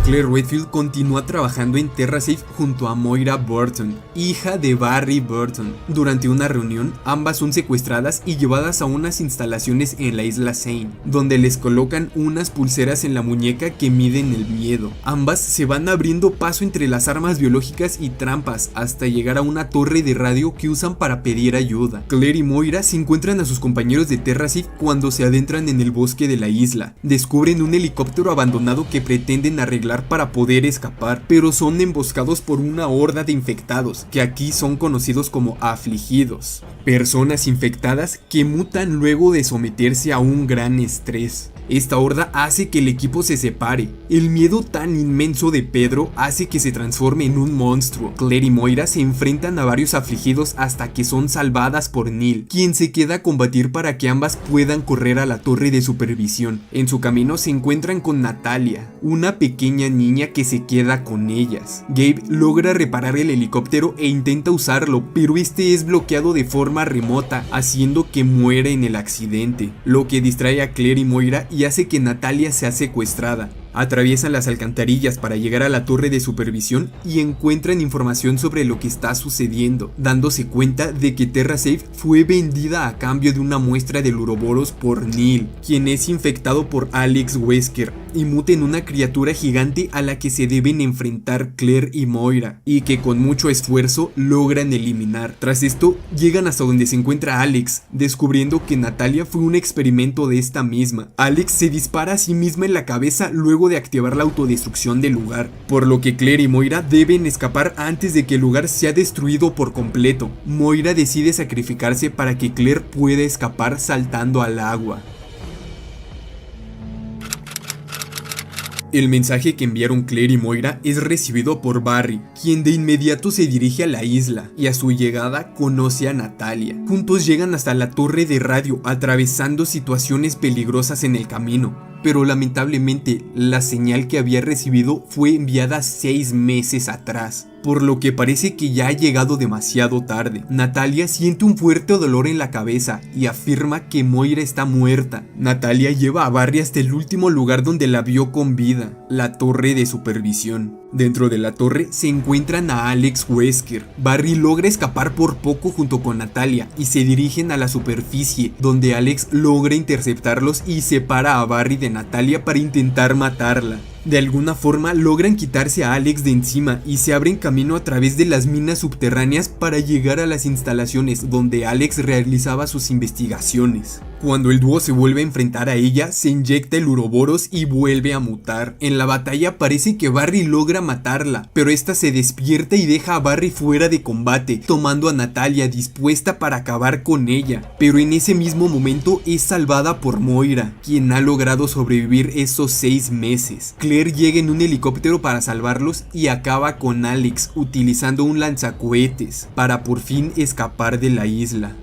Claire Redfield continúa trabajando en TerraSafe junto a Moira Burton, hija de Barry Burton. Durante una reunión, ambas son secuestradas y llevadas a unas instalaciones en la isla Zane, donde les colocan unas pulseras en la muñeca que miden el miedo. Ambas se van abriendo paso entre las armas biológicas y trampas hasta llegar a una torre de radio que usan para pedir ayuda. Claire y Moira se encuentran a sus compañeros de TerraSafe cuando se adentran en el bosque de la isla. Descubren un helicóptero abandonado que pretenden arreglar para poder escapar, pero son emboscados por una horda de infectados, que aquí son conocidos como afligidos, personas infectadas que mutan luego de someterse a un gran estrés. Esta horda hace que el equipo se separe. El miedo tan inmenso de Pedro hace que se transforme en un monstruo. Claire y Moira se enfrentan a varios afligidos hasta que son salvadas por Neil, quien se queda a combatir para que ambas puedan correr a la torre de supervisión. En su camino se encuentran con Natalia, una pequeña niña que se queda con ellas. Gabe logra reparar el helicóptero e intenta usarlo, pero este es bloqueado de forma remota, haciendo que muera en el accidente, lo que distrae a Claire y Moira y hace que Natalia sea secuestrada. Atraviesan las alcantarillas para llegar a la torre de supervisión y encuentran información sobre lo que está sucediendo, dándose cuenta de que TerraSafe fue vendida a cambio de una muestra del Uroboros por Neil, quien es infectado por Alex Wesker y muta en una criatura gigante a la que se deben enfrentar Claire y Moira, y que con mucho esfuerzo logran eliminar. Tras esto, llegan hasta donde se encuentra Alex, descubriendo que Natalia fue un experimento de esta misma. Alex se dispara a sí misma en la cabeza luego de activar la autodestrucción del lugar, por lo que Claire y Moira deben escapar antes de que el lugar sea destruido por completo. Moira decide sacrificarse para que Claire pueda escapar saltando al agua. El mensaje que enviaron Claire y Moira es recibido por Barry, quien de inmediato se dirige a la isla y a su llegada conoce a Natalia. Juntos llegan hasta la torre de radio, atravesando situaciones peligrosas en el camino, pero lamentablemente la señal que había recibido fue enviada 6 meses atrás, por lo que parece que ya ha llegado demasiado tarde. Natalia siente un fuerte dolor en la cabeza y afirma que Moira está muerta. Natalia lleva a Barry hasta el último lugar donde la vio con vida, la torre de supervisión. Dentro de la torre se encuentran a Alex Wesker. Barry logra escapar por poco junto con Natalia y se dirigen a la superficie, donde Alex logra interceptarlos y separa a Barry de Natalia para intentar matarla. De alguna forma logran quitarse a Alex de encima y se abren camino a través de las minas subterráneas para llegar a las instalaciones donde Alex realizaba sus investigaciones. Cuando el dúo se vuelve a enfrentar a ella, se inyecta el Uroboros y vuelve a mutar. En la batalla parece que Barry logra matarla, pero esta se despierta y deja a Barry fuera de combate, tomando a Natalia dispuesta para acabar con ella. Pero en ese mismo momento es salvada por Moira, quien ha logrado sobrevivir esos 6 meses. Claire llega en un helicóptero para salvarlos y acaba con Alex utilizando un lanzacohetes para por fin escapar de la isla.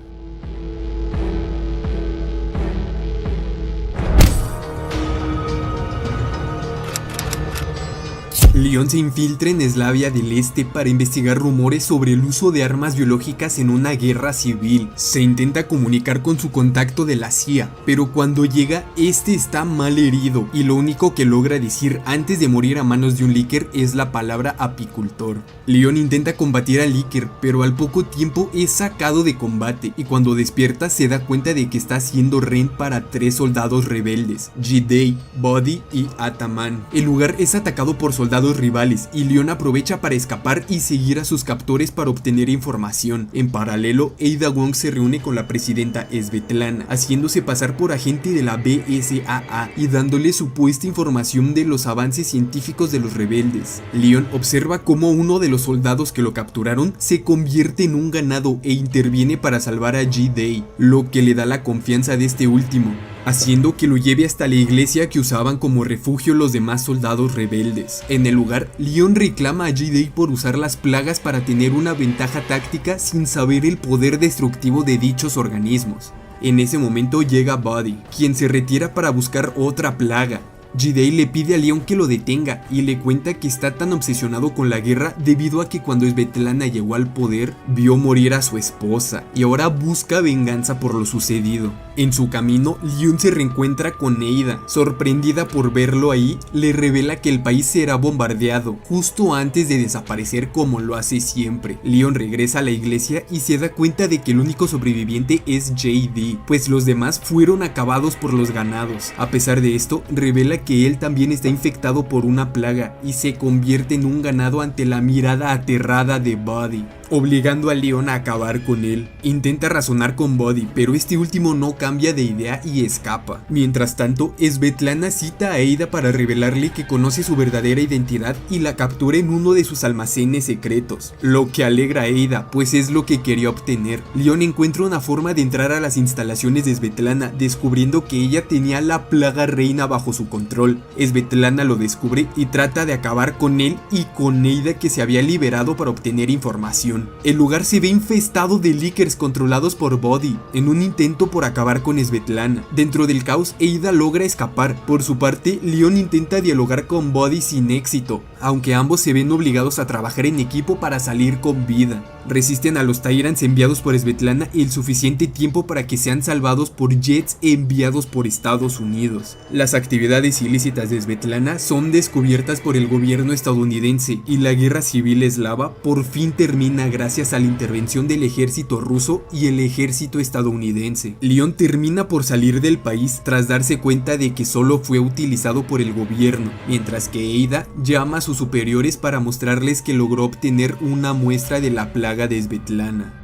Leon se infiltra en Eslavia del Este para investigar rumores sobre el uso de armas biológicas en una guerra civil. Se intenta comunicar con su contacto de la CIA, pero cuando llega, este está mal herido y lo único que logra decir antes de morir a manos de un Licker es la palabra apicultor. Leon intenta combatir al Licker, pero al poco tiempo es sacado de combate y cuando despierta se da cuenta de que está haciendo rehén para 3 soldados rebeldes, G-Day, Buddy y Ataman. El lugar es atacado por soldados rivales y Leon aprovecha para escapar y seguir a sus captores para obtener información. En paralelo, Ada Wong se reúne con la presidenta Svetlana, haciéndose pasar por agente de la BSAA y dándole supuesta información de los avances científicos de los rebeldes. Leon observa cómo uno de los soldados que lo capturaron se convierte en un ganado e interviene para salvar a G-Day, lo que le da la confianza de este último, haciendo que lo lleve hasta la iglesia que usaban como refugio los demás soldados rebeldes. En el lugar, Leon reclama a G-Day por usar las plagas para tener una ventaja táctica sin saber el poder destructivo de dichos organismos. En ese momento llega Buddy, quien se retira para buscar otra plaga. G-Day le pide a Leon que lo detenga y le cuenta que está tan obsesionado con la guerra debido a que cuando Svetlana llegó al poder vio morir a su esposa y ahora busca venganza por lo sucedido. En su camino, Leon se reencuentra con Ada. Sorprendida por verlo ahí, le revela que el país será bombardeado justo antes de desaparecer como lo hace siempre. Leon regresa a la iglesia y se da cuenta de que el único sobreviviente es JD, pues los demás fueron acabados por los ganados. A pesar de esto, revela que él también está infectado por una plaga y se convierte en un ganado ante la mirada aterrada de Buddy, obligando a Leon a acabar con él. Intenta razonar con Buddy, pero este último no cambia de idea y escapa. Mientras tanto, Svetlana cita a Ada para revelarle que conoce su verdadera identidad y la captura en uno de sus almacenes secretos, lo que alegra a Ada, pues es lo que quería obtener. Leon encuentra una forma de entrar a las instalaciones de Svetlana, descubriendo que ella tenía la plaga reina bajo su control. Svetlana lo descubre y trata de acabar con él y con Ada, que se había liberado para obtener información. El lugar se ve infestado de Lickers controlados por Buddy, en un intento por acabar con Svetlana. Dentro del caos, Ada logra escapar. Por su parte, Leon intenta dialogar con Buddy sin éxito, aunque ambos se ven obligados a trabajar en equipo para salir con vida. Resisten a los Tyrants enviados por Svetlana el suficiente tiempo para que sean salvados por jets enviados por Estados Unidos. Las actividades ilícitas de Svetlana son descubiertas por el gobierno estadounidense y la guerra civil eslava por fin termina gracias a la intervención del ejército ruso y el ejército estadounidense. Leon termina por salir del país tras darse cuenta de que solo fue utilizado por el gobierno, mientras que Ada llama a sus superiores para mostrarles que logró obtener una muestra de la plaga de Svetlana.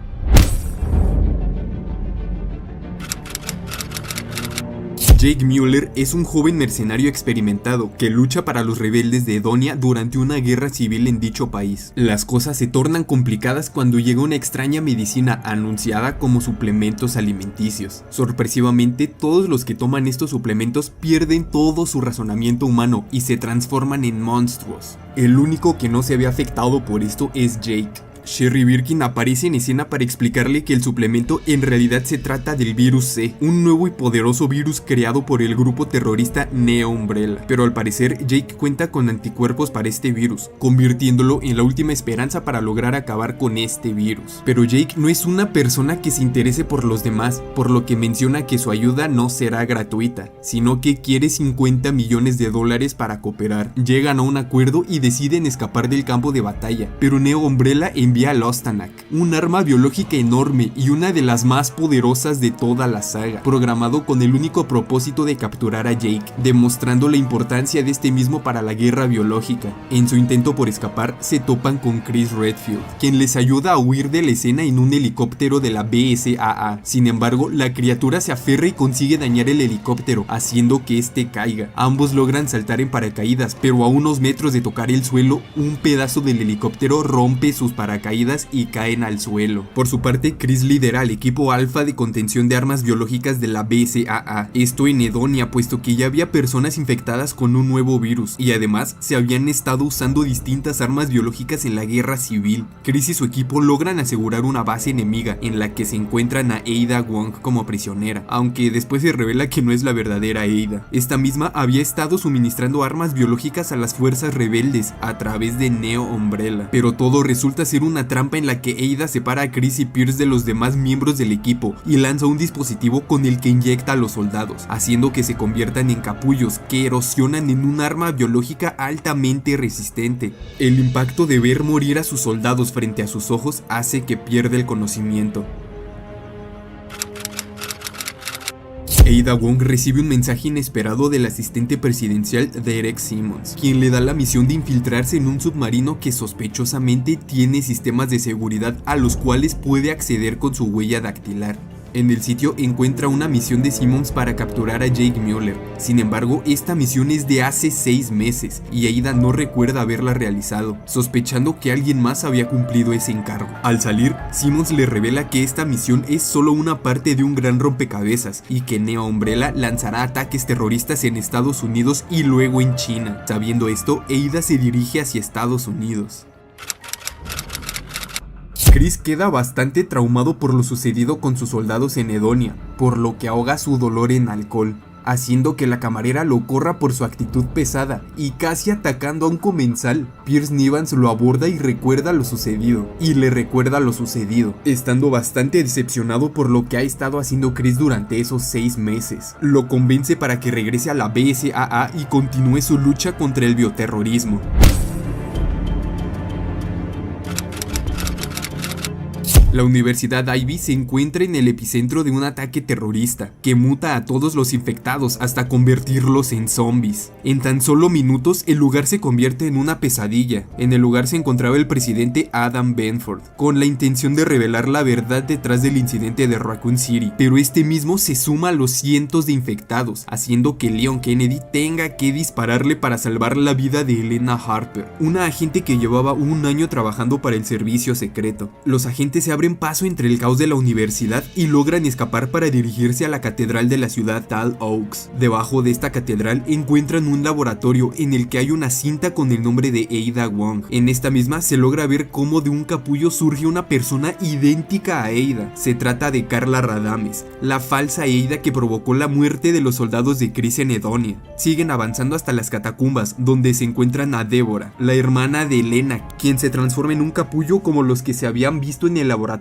Jake Mueller es un joven mercenario experimentado que lucha para los rebeldes de Edonia durante una guerra civil en dicho país. Las cosas se tornan complicadas cuando llega una extraña medicina anunciada como suplementos alimenticios. Sorpresivamente, todos los que toman estos suplementos pierden todo su razonamiento humano y se transforman en monstruos. El único que no se ve afectado por esto es Jake. Sherry Birkin aparece en escena para explicarle que el suplemento en realidad se trata del virus C, un nuevo y poderoso virus creado por el grupo terrorista Neo Umbrella. Pero al parecer Jake cuenta con anticuerpos para este virus, convirtiéndolo en la última esperanza para lograr acabar con este virus. Pero Jake no es una persona que se interese por los demás, por lo que menciona que su ayuda no será gratuita, sino que quiere $50 millones para cooperar. Llegan a un acuerdo y deciden escapar del campo de batalla, pero Neo Umbrella envía a Lostanak, un arma biológica enorme y una de las más poderosas de toda la saga, programado con el único propósito de capturar a Jake, demostrando la importancia de este mismo para la guerra biológica. En su intento por escapar, se topan con Chris Redfield, quien les ayuda a huir de la escena en un helicóptero de la BSAA. Sin embargo, la criatura se aferra y consigue dañar el helicóptero, haciendo que este caiga. Ambos logran saltar en paracaídas, pero a unos metros de tocar el suelo, un pedazo del helicóptero rompe sus paracaídas y caen al suelo. Por su parte, Chris lidera al equipo alfa de contención de armas biológicas de la BSAA, esto en Edonia, puesto que ya había personas infectadas con un nuevo virus y además se habían estado usando distintas armas biológicas en la guerra civil. Chris y su equipo logran asegurar una base enemiga en la que se encuentran a Ada Wong como prisionera, aunque después se revela que no es la verdadera Ada. Esta misma había estado suministrando armas biológicas a las fuerzas rebeldes a través de Neo Umbrella, pero todo resulta ser una trampa en la que Ada separa a Chris y Pierce de los demás miembros del equipo y lanza un dispositivo con el que inyecta a los soldados, haciendo que se conviertan en capullos que erosionan en un arma biológica altamente resistente. El impacto de ver morir a sus soldados frente a sus ojos hace que pierda el conocimiento. Ada Wong recibe un mensaje inesperado del asistente presidencial Derek Simmons, quien le da la misión de infiltrarse en un submarino que sospechosamente tiene sistemas de seguridad a los cuales puede acceder con su huella dactilar. En el sitio encuentra una misión de Simmons para capturar a Jake Mueller. Sin embargo, esta misión es de hace 6 meses y Ada no recuerda haberla realizado, sospechando que alguien más había cumplido ese encargo. Al salir, Simmons le revela que esta misión es solo una parte de un gran rompecabezas y que Neo Umbrella lanzará ataques terroristas en Estados Unidos y luego en China. Sabiendo esto, Ada se dirige hacia Estados Unidos. Chris queda bastante traumado por lo sucedido con sus soldados en Edonia, por lo que ahoga su dolor en alcohol, haciendo que la camarera lo corra por su actitud pesada y casi atacando a un comensal. Pierce Nivans lo aborda y le recuerda lo sucedido, estando bastante decepcionado por lo que ha estado haciendo Chris durante esos 6 meses. Lo convence para que regrese a la BSAA y continúe su lucha contra el bioterrorismo. La Universidad Ivy se encuentra en el epicentro de un ataque terrorista que muta a todos los infectados hasta convertirlos en zombies. En tan solo minutos el lugar se convierte en una pesadilla. En el lugar se encontraba el presidente Adam Benford, con la intención de revelar la verdad detrás del incidente de Raccoon City, pero este mismo se suma a los cientos de infectados, haciendo que Leon Kennedy tenga que dispararle para salvar la vida de Helena Harper, una agente que llevaba un año trabajando para el servicio secreto. Los agentes se abren paso entre el caos de la universidad y logran escapar para dirigirse a la catedral de la ciudad Tall Oaks. Debajo de esta catedral encuentran un laboratorio en el que hay una cinta con el nombre de Ada Wong. En esta misma se logra ver cómo de un capullo surge una persona idéntica a Ada. Se trata de Carla Radames, la falsa Ada que provocó la muerte de los soldados de Chris en Edonia. Siguen avanzando hasta las catacumbas, donde se encuentran a Deborah, la hermana de Helena, quien se transforma en un capullo como los que se habían visto en el laboratorio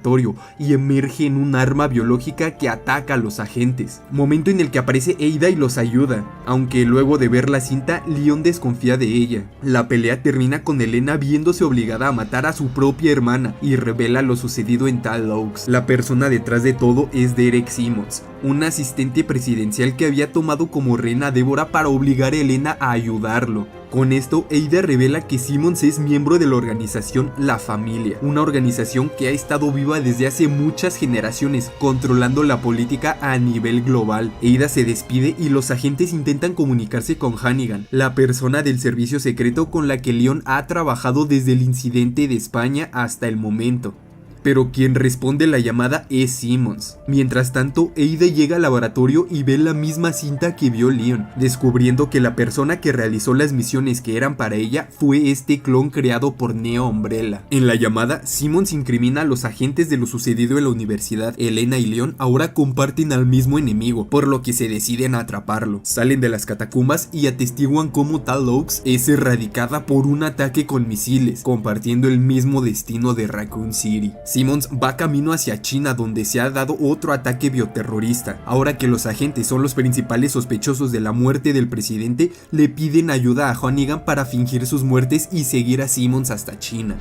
y emerge en un arma biológica que ataca a los agentes, momento en el que aparece Ada y los ayuda, aunque luego de ver la cinta Leon desconfía de ella. La pelea termina con Helena viéndose obligada a matar a su propia hermana y revela lo sucedido en Tall Oaks. La persona detrás de todo es Derek Simmons, un asistente presidencial que había tomado como reina a Deborah para obligar a Helena a ayudarlo. Con esto, Ada revela que Simmons es miembro de la organización La Familia, una organización que ha estado viva desde hace muchas generaciones, controlando la política a nivel global. Ada se despide y los agentes intentan comunicarse con Hannigan, la persona del servicio secreto con la que Leon ha trabajado desde el incidente de España hasta el momento. Pero quien responde la llamada es Simmons. Mientras tanto, Ada llega al laboratorio y ve la misma cinta que vio Leon, descubriendo que la persona que realizó las misiones que eran para ella fue este clon creado por Neo Umbrella. En la llamada, Simmons incrimina a los agentes de lo sucedido en la universidad. Helena y Leon ahora comparten al mismo enemigo, por lo que se deciden a atraparlo. Salen de las catacumbas y atestiguan cómo Tall Oaks es erradicada por un ataque con misiles, compartiendo el mismo destino de Raccoon City. Simmons va camino hacia China, donde se ha dado otro ataque bioterrorista. Ahora que los agentes son los principales sospechosos de la muerte del presidente, le piden ayuda a Hannigan para fingir sus muertes y seguir a Simmons hasta China.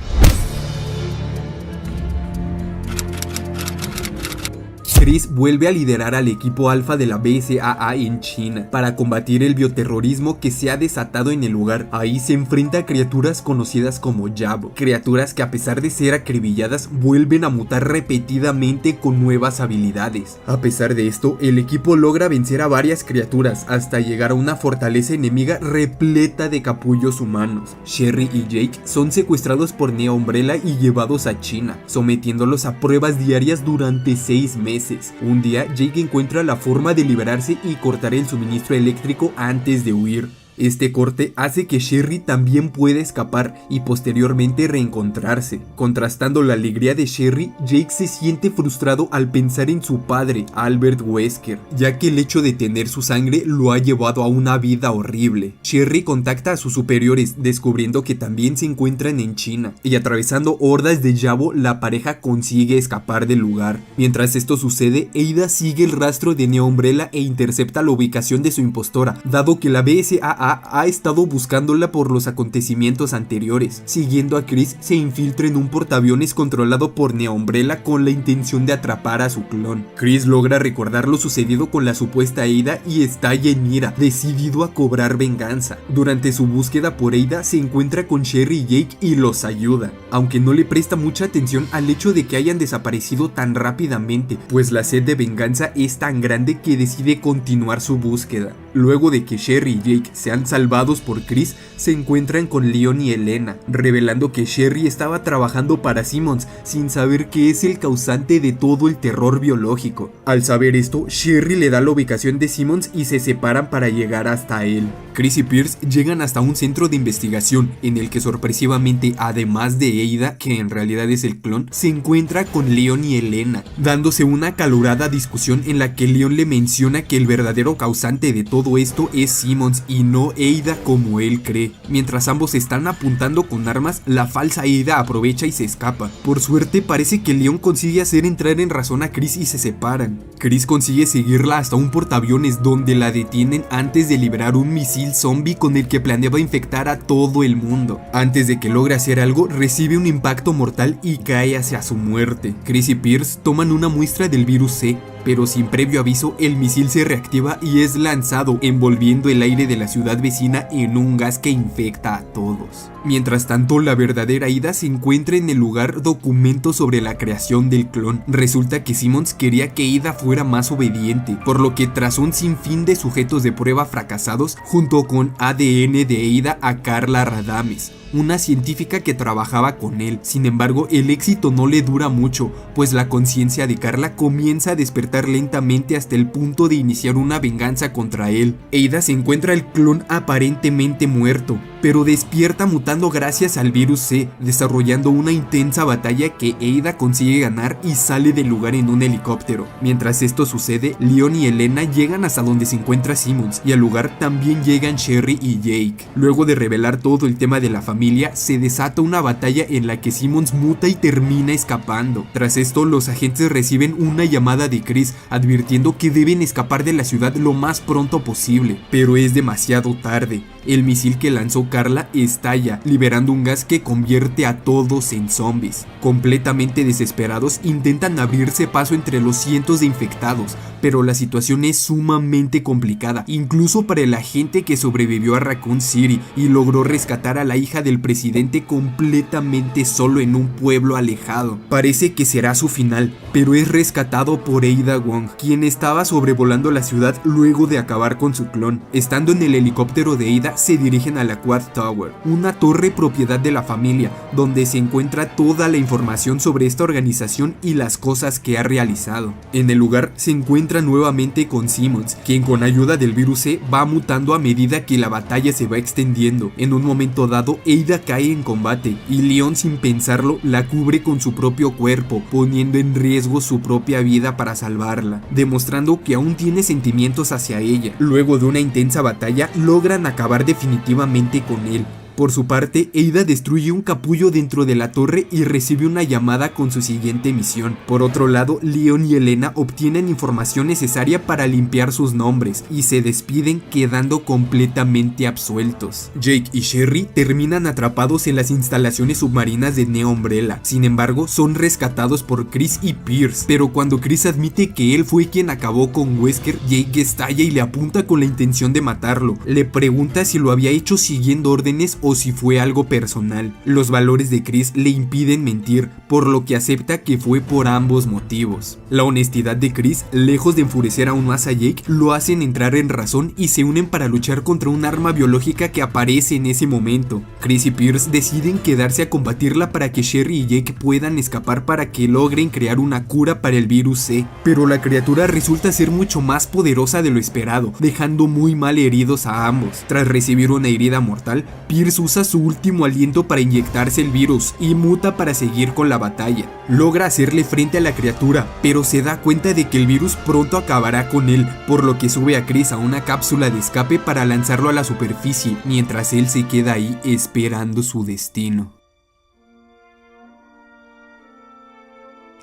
Chris vuelve a liderar al equipo alfa de la BSAA en China para combatir el bioterrorismo que se ha desatado en el lugar. Ahí se enfrenta a criaturas conocidas como Yabo, criaturas que a pesar de ser acribilladas vuelven a mutar repetidamente con nuevas habilidades. A pesar de esto, el equipo logra vencer a varias criaturas hasta llegar a una fortaleza enemiga repleta de capullos humanos. Sherry y Jake son secuestrados por Neo Umbrella y llevados a China, sometiéndolos a pruebas diarias durante 6 meses. Un día, Jake encuentra la forma de liberarse y cortar el suministro eléctrico antes de huir. Este corte hace que Sherry también pueda escapar y posteriormente reencontrarse. Contrastando la alegría de Sherry, Jake se siente frustrado al pensar en su padre, Albert Wesker, ya que el hecho de tener su sangre lo ha llevado a una vida horrible. Sherry contacta a sus superiores, descubriendo que también se encuentran en China, y atravesando hordas de Yabo, la pareja consigue escapar del lugar. Mientras esto sucede, Ada sigue el rastro de Neo Umbrella e intercepta la ubicación de su impostora, dado que la BSAA ha estado buscándola por los acontecimientos anteriores. Siguiendo a Chris, se infiltra en un portaaviones controlado por Neo Umbrella con la intención de atrapar a su clon. Chris logra recordar lo sucedido con la supuesta Ada y estalla en ira, decidido a cobrar venganza. Durante su búsqueda por Ada, se encuentra con Sherry y Jake y los ayuda, aunque no le presta mucha atención al hecho de que hayan desaparecido tan rápidamente, pues la sed de venganza es tan grande que decide continuar su búsqueda. Luego de que Sherry y Jake sean salvados por Chris, se encuentran con Leon y Helena, revelando que Sherry estaba trabajando para Simmons sin saber que es el causante de todo el terror biológico. Al saber esto, Sherry le da la ubicación de Simmons y se separan para llegar hasta él. Chris y Pierce llegan hasta un centro de investigación en el que sorpresivamente, además de Ada, que en realidad es el clon, se encuentra con Leon y Elena, dándose una acalorada discusión en la que Leon le menciona que el verdadero causante de todo esto es Simmons y no Ada como él cree. Mientras ambos están apuntando con armas, la falsa Ada aprovecha y se escapa. Por suerte parece que Leon consigue hacer entrar en razón a Chris y se separan. Chris consigue seguirla hasta un portaaviones donde la detienen antes de liberar un misil zombie con el que planeaba infectar a todo el mundo. Antes de que logre hacer algo, recibe un impacto mortal y cae hacia su muerte. Chris y Pierce toman una muestra del virus C, pero sin previo aviso el misil se reactiva y es lanzado, envolviendo el aire de la ciudad vecina en un gas que infecta a todos. Mientras tanto, la verdadera Ada se encuentra en el lugar documentos sobre la creación del clon. Resulta que Simmons quería que Ada fuera más obediente, por lo que tras un sinfín de sujetos de prueba fracasados, junto con ADN de Ada a Carla Radames, una científica que trabajaba con él. Sin embargo, el éxito no le dura mucho, pues la conciencia de Carla comienza a despertar lentamente hasta el punto de iniciar una venganza contra él. Ada se encuentra el clon aparentemente muerto, pero despierta mutando gracias al virus C, desarrollando una intensa batalla que Ada consigue ganar y sale del lugar en un helicóptero. Mientras esto sucede, Leon y Elena llegan hasta donde se encuentra Simmons, y al lugar también llegan Sherry y Jake. Luego de revelar todo el tema de la familia, se desata una batalla en la que Simmons muta y termina escapando. Tras esto, los agentes reciben una llamada de Chris advirtiendo que deben escapar de la ciudad lo más pronto posible, pero es demasiado tarde. El misil que lanzó Carla estalla, liberando un gas que convierte a todos en zombies. Completamente desesperados, intentan abrirse paso entre los cientos de infectados, pero la situación es sumamente complicada, incluso para el agente que sobrevivió a Raccoon City y logró rescatar a la hija del presidente completamente solo en un pueblo alejado. Parece que será su final, pero es rescatado por Ada Wong, quien estaba sobrevolando la ciudad luego de acabar con su clon. Estando en el helicóptero de Ada, se dirigen a la Quad Tower, una torre propiedad de la familia, donde se encuentra toda la información sobre esta organización y las cosas que ha realizado. En el lugar se encuentra nuevamente con Simmons, quien con ayuda del virus C va mutando a medida que la batalla se va extendiendo. En un momento dado, Ada cae en combate y Leon, sin pensarlo, la cubre con su propio cuerpo, poniendo en riesgo su propia vida para salvarla, demostrando que aún tiene sentimientos hacia ella. Luego de una intensa batalla, logran acabar definitivamente con él. Por su parte, Ada destruye un capullo dentro de la torre y recibe una llamada con su siguiente misión. Por otro lado, Leon y Elena obtienen información necesaria para limpiar sus nombres y se despiden quedando completamente absueltos. Jake y Sherry terminan atrapados en las instalaciones submarinas de Neo Umbrella. Sin embargo, son rescatados por Chris y Pierce, pero cuando Chris admite que él fue quien acabó con Wesker, Jake estalla y le apunta con la intención de matarlo. Le pregunta si lo había hecho siguiendo órdenes o si fue algo personal. Los valores de Chris le impiden mentir, por lo que acepta que fue por ambos motivos. La honestidad de Chris, lejos de enfurecer aún más a Jake, lo hacen entrar en razón y se unen para luchar contra un arma biológica que aparece en ese momento. Chris y Pierce deciden quedarse a combatirla para que Sherry y Jake puedan escapar para que logren crear una cura para el virus C, pero la criatura resulta ser mucho más poderosa de lo esperado, dejando muy mal heridos a ambos. Tras recibir una herida mortal, Pierce usa su último aliento para inyectarse el virus y muta para seguir con la batalla. Logra hacerle frente a la criatura, pero se da cuenta de que el virus pronto acabará con él, por lo que sube a Chris a una cápsula de escape para lanzarlo a la superficie, mientras él se queda ahí esperando su destino.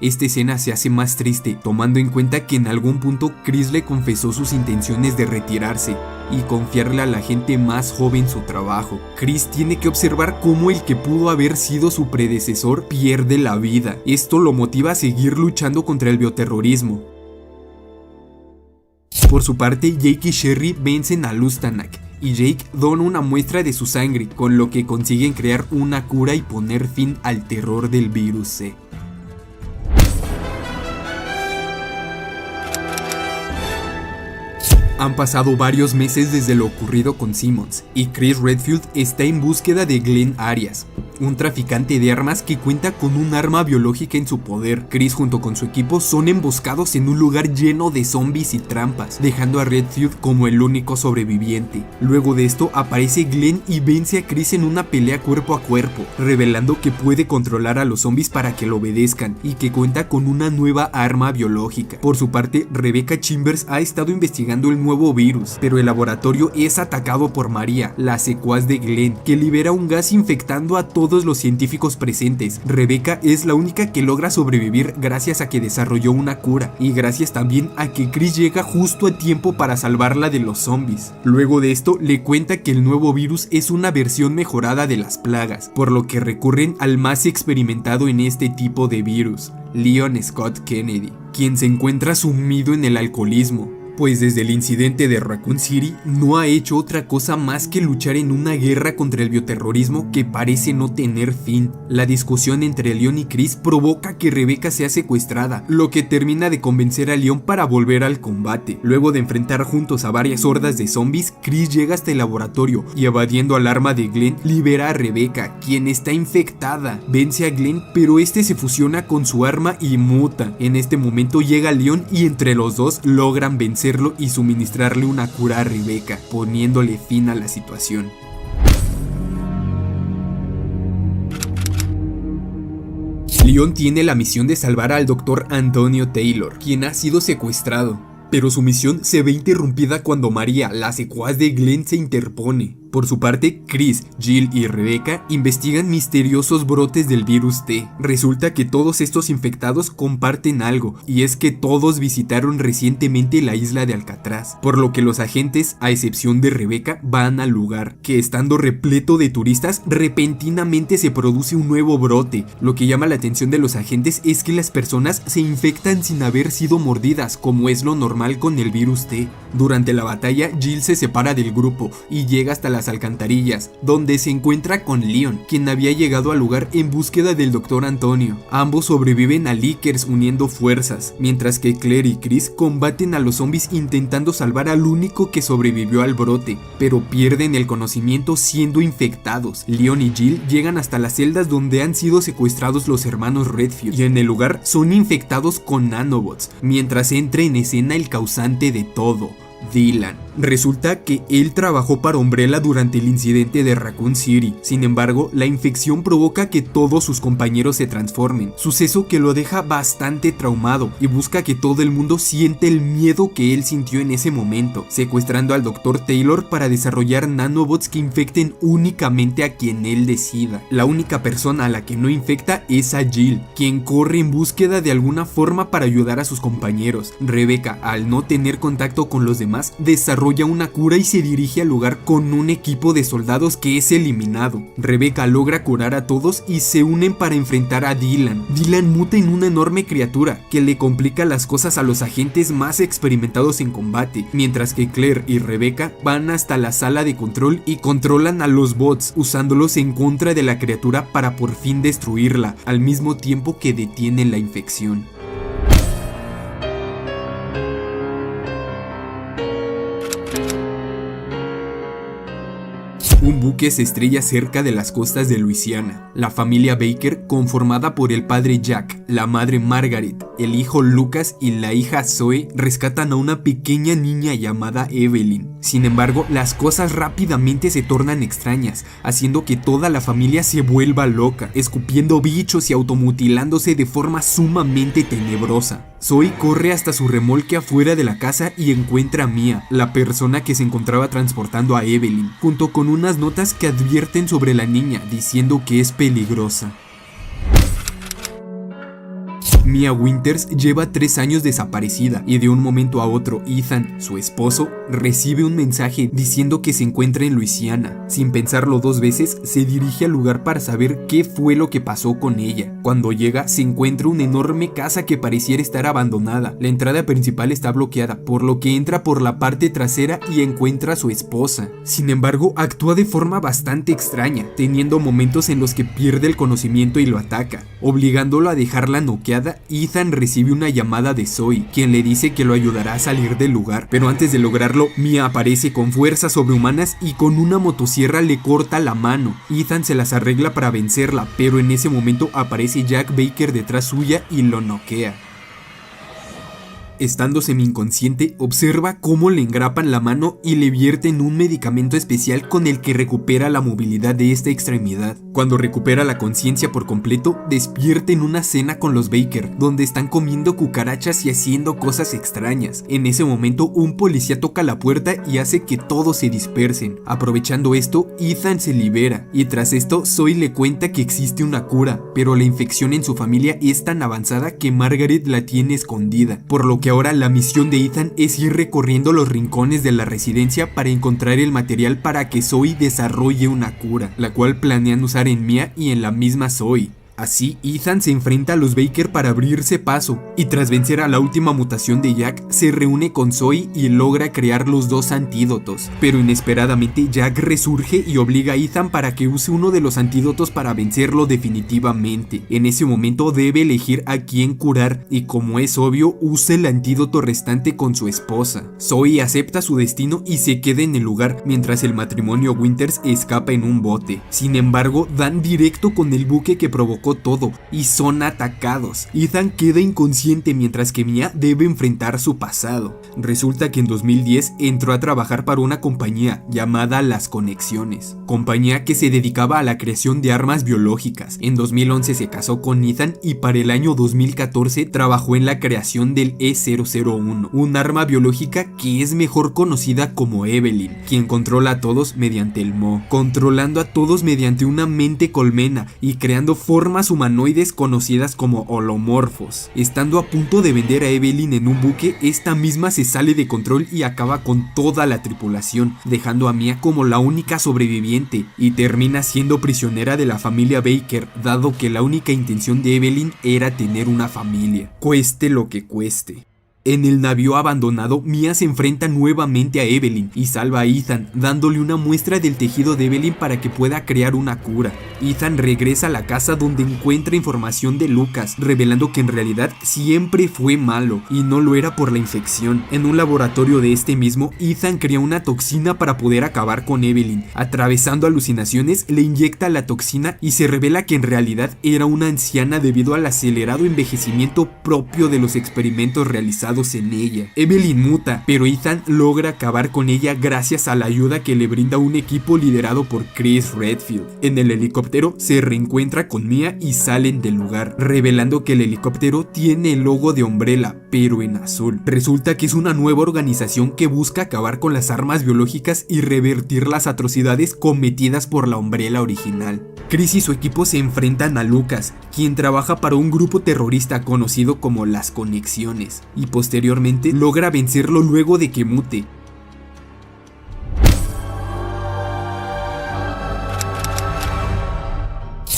Esta escena se hace más triste, tomando en cuenta que en algún punto Chris le confesó sus intenciones de retirarse y confiarle a la gente más joven su trabajo. Chris tiene que observar cómo el que pudo haber sido su predecesor pierde la vida. Esto lo motiva a seguir luchando contra el bioterrorismo. Por su parte, Jake y Sherry vencen a Lustanak, y Jake dona una muestra de su sangre, con lo que consiguen crear una cura y poner fin al terror del virus C. Han pasado varios meses desde lo ocurrido con Simmons, y Chris Redfield está en búsqueda de Glenn Arias, un traficante de armas que cuenta con un arma biológica en su poder. Chris junto con su equipo son emboscados en un lugar lleno de zombies y trampas, dejando a Redfield como el único sobreviviente. Luego de esto aparece Glenn y vence a Chris en una pelea cuerpo a cuerpo, revelando que puede controlar a los zombies para que lo obedezcan y que cuenta con una nueva arma biológica. Por su parte, Rebecca Chambers ha estado investigando el nuevo virus, pero el laboratorio es atacado por María, la secuaz de Glenn, que libera un gas infectando a todos los científicos presentes. Rebecca es la única que logra sobrevivir gracias a que desarrolló una cura, y gracias también a que Chris llega justo a tiempo para salvarla de los zombies. Luego de esto, le cuenta que el nuevo virus es una versión mejorada de las plagas, por lo que recurren al más experimentado en este tipo de virus, Leon Scott Kennedy, quien se encuentra sumido en el alcoholismo, pues desde el incidente de Raccoon City no ha hecho otra cosa más que luchar en una guerra contra el bioterrorismo que parece no tener fin. La discusión entre Leon y Chris provoca que Rebecca sea secuestrada, lo que termina de convencer a Leon para volver al combate. Luego de enfrentar juntos a varias hordas de zombies, Chris llega hasta el laboratorio y, evadiendo al arma de Glenn, libera a Rebecca, quien está infectada. Vence a Glenn, pero este se fusiona con su arma y muta. En este momento llega Leon y entre los dos logran vencer y suministrarle una cura a Rebecca, poniéndole fin a la situación. Leon tiene la misión de salvar al Dr. Antonio Taylor, quien ha sido secuestrado, pero su misión se ve interrumpida cuando María, la secuaz de Glenn, se interpone. Por su parte, Chris, Jill y Rebecca investigan misteriosos brotes del virus T. Resulta que todos estos infectados comparten algo, y es que todos visitaron recientemente la isla de Alcatraz, por lo que los agentes, a excepción de Rebecca, van al lugar, que estando repleto de turistas, repentinamente se produce un nuevo brote. Lo que llama la atención de los agentes es que las personas se infectan sin haber sido mordidas, como es lo normal con el virus T. Durante la batalla, Jill se separa del grupo y llega hasta las alcantarillas, donde se encuentra con Leon, quien había llegado al lugar en búsqueda del Dr. Antonio. Ambos sobreviven a Lickers uniendo fuerzas, mientras que Claire y Chris combaten a los zombies intentando salvar al único que sobrevivió al brote, pero pierden el conocimiento siendo infectados. Leon y Jill llegan hasta las celdas donde han sido secuestrados los hermanos Redfield, y en el lugar son infectados con nanobots, mientras entra en escena el causante de todo, Dylan. Resulta que él trabajó para Umbrella durante el incidente de Raccoon City. Sin embargo, la infección provoca que todos sus compañeros se transformen, suceso que lo deja bastante traumado y busca que todo el mundo siente el miedo que él sintió en ese momento, secuestrando al Dr. Taylor para desarrollar nanobots que infecten únicamente a quien él decida. La única persona a la que no infecta es a Jill, quien corre en búsqueda de alguna forma para ayudar a sus compañeros. Rebecca, al no tener contacto con los demás, desarrolla una cura y se dirige al lugar con un equipo de soldados que es eliminado. Rebecca logra curar a todos y se unen para enfrentar a Dylan. Dylan muta en una enorme criatura que le complica las cosas a los agentes más experimentados en combate, mientras que Claire y Rebecca van hasta la sala de control y controlan a los bots, usándolos en contra de la criatura para por fin destruirla, al mismo tiempo que detienen la infección. Un buque se estrella cerca de las costas de Luisiana. La familia Baker, conformada por el padre Jack, la madre Margaret, el hijo Lucas y la hija Zoe, rescatan a una pequeña niña llamada Evelyn. Sin embargo, las cosas rápidamente se tornan extrañas, haciendo que toda la familia se vuelva loca, escupiendo bichos y automutilándose de forma sumamente tenebrosa. Zoe corre hasta su remolque afuera de la casa y encuentra a Mia, la persona que se encontraba transportando a Evelyn, junto con unas notas que advierten sobre la niña, diciendo que es peligrosa. Mia Winters lleva 3 años desaparecida y de un momento a otro Ethan, su esposo, recibe un mensaje diciendo que se encuentra en Luisiana. Sin pensarlo 2 veces, se dirige al lugar para saber qué fue lo que pasó con ella. Cuando llega, se encuentra una enorme casa que pareciera estar abandonada. La entrada principal está bloqueada, por lo que entra por la parte trasera y encuentra a su esposa. Sin embargo, actúa de forma bastante extraña, teniendo momentos en los que pierde el conocimiento y lo ataca, obligándolo a dejarla noqueada Ethan recibe una llamada de Zoe, quien le dice que lo ayudará a salir del lugar, pero antes de lograrlo, Mia aparece con fuerzas sobrehumanas y con una motosierra le corta la mano. Ethan se las arregla para vencerla, pero en ese momento aparece Jack Baker detrás suya y lo noquea. Estando semi-inconsciente, observa cómo le engrapan la mano y le vierten un medicamento especial con el que recupera la movilidad de esta extremidad. Cuando recupera la conciencia por completo, despierta en una cena con los Baker, donde están comiendo cucarachas y haciendo cosas extrañas. En ese momento, un policía toca la puerta y hace que todos se dispersen. Aprovechando esto, Ethan se libera, y tras esto, Zoe le cuenta que existe una cura, pero la infección en su familia es tan avanzada que Margaret la tiene escondida, por lo que ahora la misión de Ethan es ir recorriendo los rincones de la residencia para encontrar el material para que Zoe desarrolle una cura, la cual planean usar en Mia y en la misma Zoe. Así, Ethan se enfrenta a los Baker para abrirse paso, y tras vencer a la última mutación de Jack, se reúne con Zoe y logra crear los dos antídotos. Pero inesperadamente Jack resurge y obliga a Ethan para que use uno de los antídotos para vencerlo definitivamente. En ese momento debe elegir a quién curar, y como es obvio, usa el antídoto restante con su esposa. Zoe acepta su destino y se queda en el lugar, mientras el matrimonio Winters escapa en un bote. Sin embargo, dan directo con el buque que provocó todo y son atacados. Ethan queda inconsciente mientras que Mia debe enfrentar su pasado. Resulta que en 2010 entró a trabajar para una compañía llamada Las Conexiones, compañía que se dedicaba a la creación de armas biológicas. En 2011 se casó con Ethan y para el año 2014 trabajó en la creación del E-001, un arma biológica que es mejor conocida como Evelyn, quien controla a todos mediante el Mo, controlando a todos mediante una mente colmena y creando formas humanoides conocidas como holomorfos. Estando a punto de vender a Evelyn en un buque, esta misma se sale de control y acaba con toda la tripulación, dejando a Mia como la única sobreviviente, y termina siendo prisionera de la familia Baker, dado que la única intención de Evelyn era tener una familia, cueste lo que cueste. En el navío abandonado, Mia se enfrenta nuevamente a Evelyn y salva a Ethan, dándole una muestra del tejido de Evelyn para que pueda crear una cura. Ethan regresa a la casa donde encuentra información de Lucas, revelando que en realidad siempre fue malo y no lo era por la infección. En un laboratorio de este mismo, Ethan crea una toxina para poder acabar con Evelyn. Atravesando alucinaciones, le inyecta la toxina y se revela que en realidad era una anciana debido al acelerado envejecimiento propio de los experimentos realizados en ella. Evelyn muta, pero Ethan logra acabar con ella gracias a la ayuda que le brinda un equipo liderado por Chris Redfield. En el helicóptero se reencuentra con Mia y salen del lugar, revelando que el helicóptero tiene el logo de Umbrella, pero en azul. Resulta que es una nueva organización que busca acabar con las armas biológicas y revertir las atrocidades cometidas por la Umbrella original. Chris y su equipo se enfrentan a Lucas, quien trabaja para un grupo terrorista conocido como Las Conexiones, y posteriormente logra vencerlo luego de que mute.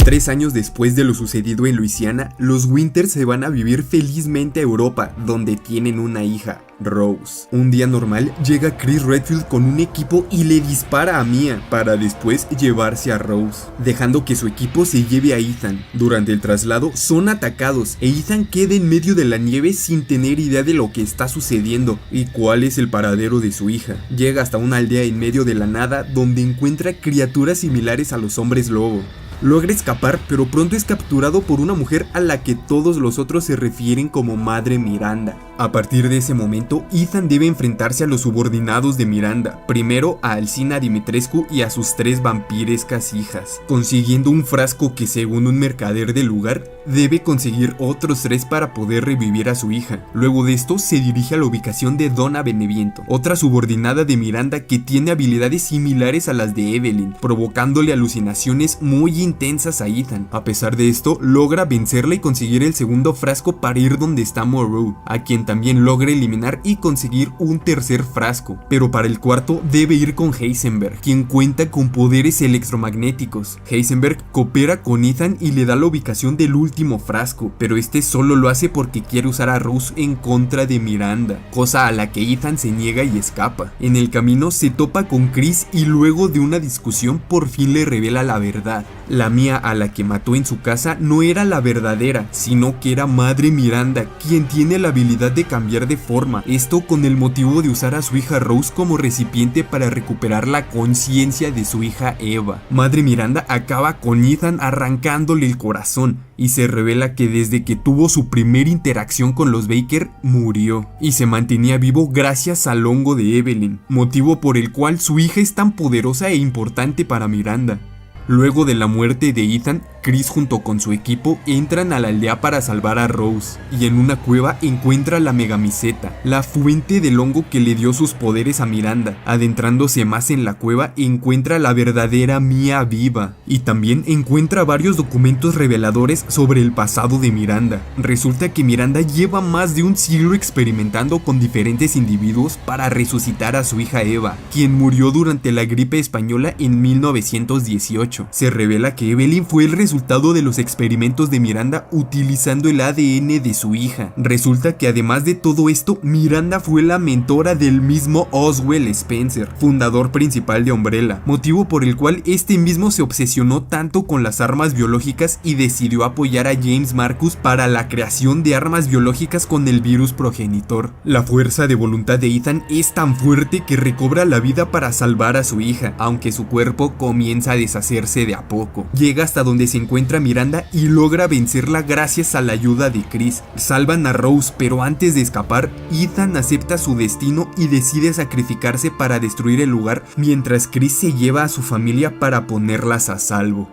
3 años después de lo sucedido en Luisiana, los Winters se van a vivir felizmente a Europa, donde tienen una hija, Rose. Un día normal, llega Chris Redfield con un equipo y le dispara a Mia, para después llevarse a Rose, dejando que su equipo se lleve a Ethan. Durante el traslado, son atacados, e Ethan queda en medio de la nieve sin tener idea de lo que está sucediendo y cuál es el paradero de su hija. Llega hasta una aldea en medio de la nada, donde encuentra criaturas similares a los hombres lobo. Logra escapar, pero pronto es capturado por una mujer a la que todos los otros se refieren como Madre Miranda. A partir de ese momento, Ethan debe enfrentarse a los subordinados de Miranda, primero a Alcina Dimitrescu y a sus 3 vampirescas hijas, consiguiendo un frasco que, según un mercader del lugar, debe conseguir otros 3 para poder revivir a su hija. Luego de esto, se dirige a la ubicación de Donna Beneviento, otra subordinada de Miranda que tiene habilidades similares a las de Evelyn, provocándole alucinaciones muy intensas a Ethan. A pesar de esto, logra vencerla y conseguir el segundo frasco para ir donde está Moreau, a quien también logra eliminar y conseguir un tercer frasco, pero para el cuarto debe ir con Heisenberg, quien cuenta con poderes electromagnéticos. Heisenberg coopera con Ethan y le da la ubicación del último frasco, pero este solo lo hace porque quiere usar a Rose en contra de Miranda, cosa a la que Ethan se niega y escapa. En el camino se topa con Chris y luego de una discusión por fin le revela la verdad. La Mia a la que mató en su casa no era la verdadera, sino que era Madre Miranda, quien tiene la habilidad de cambiar de forma, esto con el motivo de usar a su hija Rose como recipiente para recuperar la conciencia de su hija Eva. Madre Miranda acaba con Ethan arrancándole el corazón y se revela que desde que tuvo su primera interacción con los Baker murió y se mantenía vivo gracias al hongo de Evelyn, motivo por el cual su hija es tan poderosa e importante para Miranda. Luego de la muerte de Ethan, Chris junto con su equipo entran a la aldea para salvar a Rose, y en una cueva encuentra la megamiseta, la fuente del hongo que le dio sus poderes a Miranda. Adentrándose más en la cueva encuentra la verdadera Mia viva, y también encuentra varios documentos reveladores sobre el pasado de Miranda. Resulta que Miranda lleva más de un siglo experimentando con diferentes individuos para resucitar a su hija Eva, quien murió durante la gripe española en 1918. Se revela que Evelyn fue el resultado de los experimentos de Miranda utilizando el ADN de su hija. Resulta que además de todo esto, Miranda fue la mentora del mismo Oswald Spencer, fundador principal de Umbrella, motivo por el cual este mismo se obsesionó tanto con las armas biológicas y decidió apoyar a James Marcus para la creación de armas biológicas con el virus progenitor. La fuerza de voluntad de Ethan es tan fuerte que recobra la vida para salvar a su hija, aunque su cuerpo comienza a deshacerse de a poco. Llega hasta donde se encuentra Miranda y logra vencerla gracias a la ayuda de Chris. Salvan a Rose, pero antes de escapar, Ethan acepta su destino y decide sacrificarse para destruir el lugar, mientras Chris se lleva a su familia para ponerlas a salvo.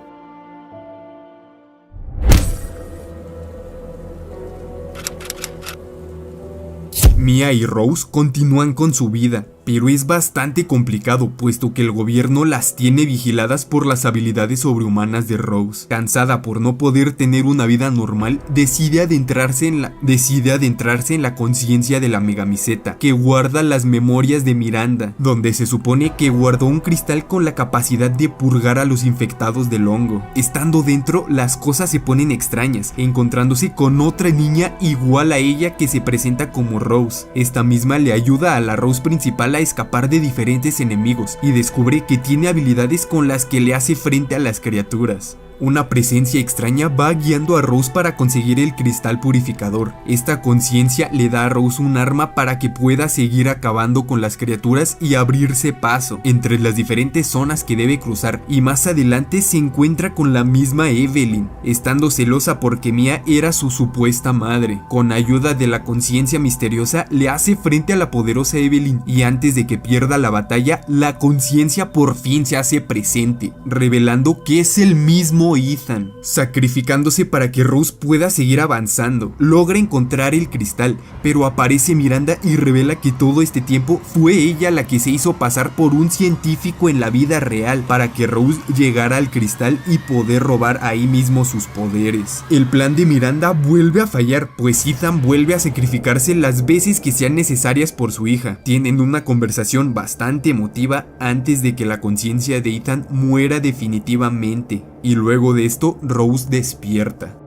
Mia y Rose continúan con su vida, pero es bastante complicado puesto que el gobierno las tiene vigiladas por las habilidades sobrehumanas de Rose. Cansada por no poder tener una vida normal, decide adentrarse en la conciencia de la megamiseta, que guarda las memorias de Miranda, donde se supone que guardó un cristal con la capacidad de purgar a los infectados del hongo. Estando dentro, las cosas se ponen extrañas, encontrándose con otra niña igual a ella que se presenta como Rose. Esta misma le ayuda a la Rose principal a escapar de diferentes enemigos y descubre que tiene habilidades con las que le hace frente a las criaturas. Una presencia extraña va guiando a Rose para conseguir el cristal purificador. Esta conciencia le da a Rose un arma para que pueda seguir acabando con las criaturas y abrirse paso entre las diferentes zonas que debe cruzar, y más adelante se encuentra con la misma Evelyn, estando celosa porque Mia era su supuesta madre. Con ayuda de la conciencia misteriosa le hace frente a la poderosa Evelyn, y antes de que pierda la batalla, la conciencia por fin se hace presente, revelando que es el mismo Ethan, sacrificándose para que Rose pueda seguir avanzando. Logra encontrar el cristal, pero aparece Miranda y revela que todo este tiempo fue ella la que se hizo pasar por un científico en la vida real para que Rose llegara al cristal y poder robar ahí mismo sus poderes. El plan de Miranda vuelve a fallar, pues Ethan vuelve a sacrificarse las veces que sean necesarias por su hija. Tienen una conversación bastante emotiva antes de que la conciencia de Ethan muera definitivamente. Y luego de esto, Rose despierta.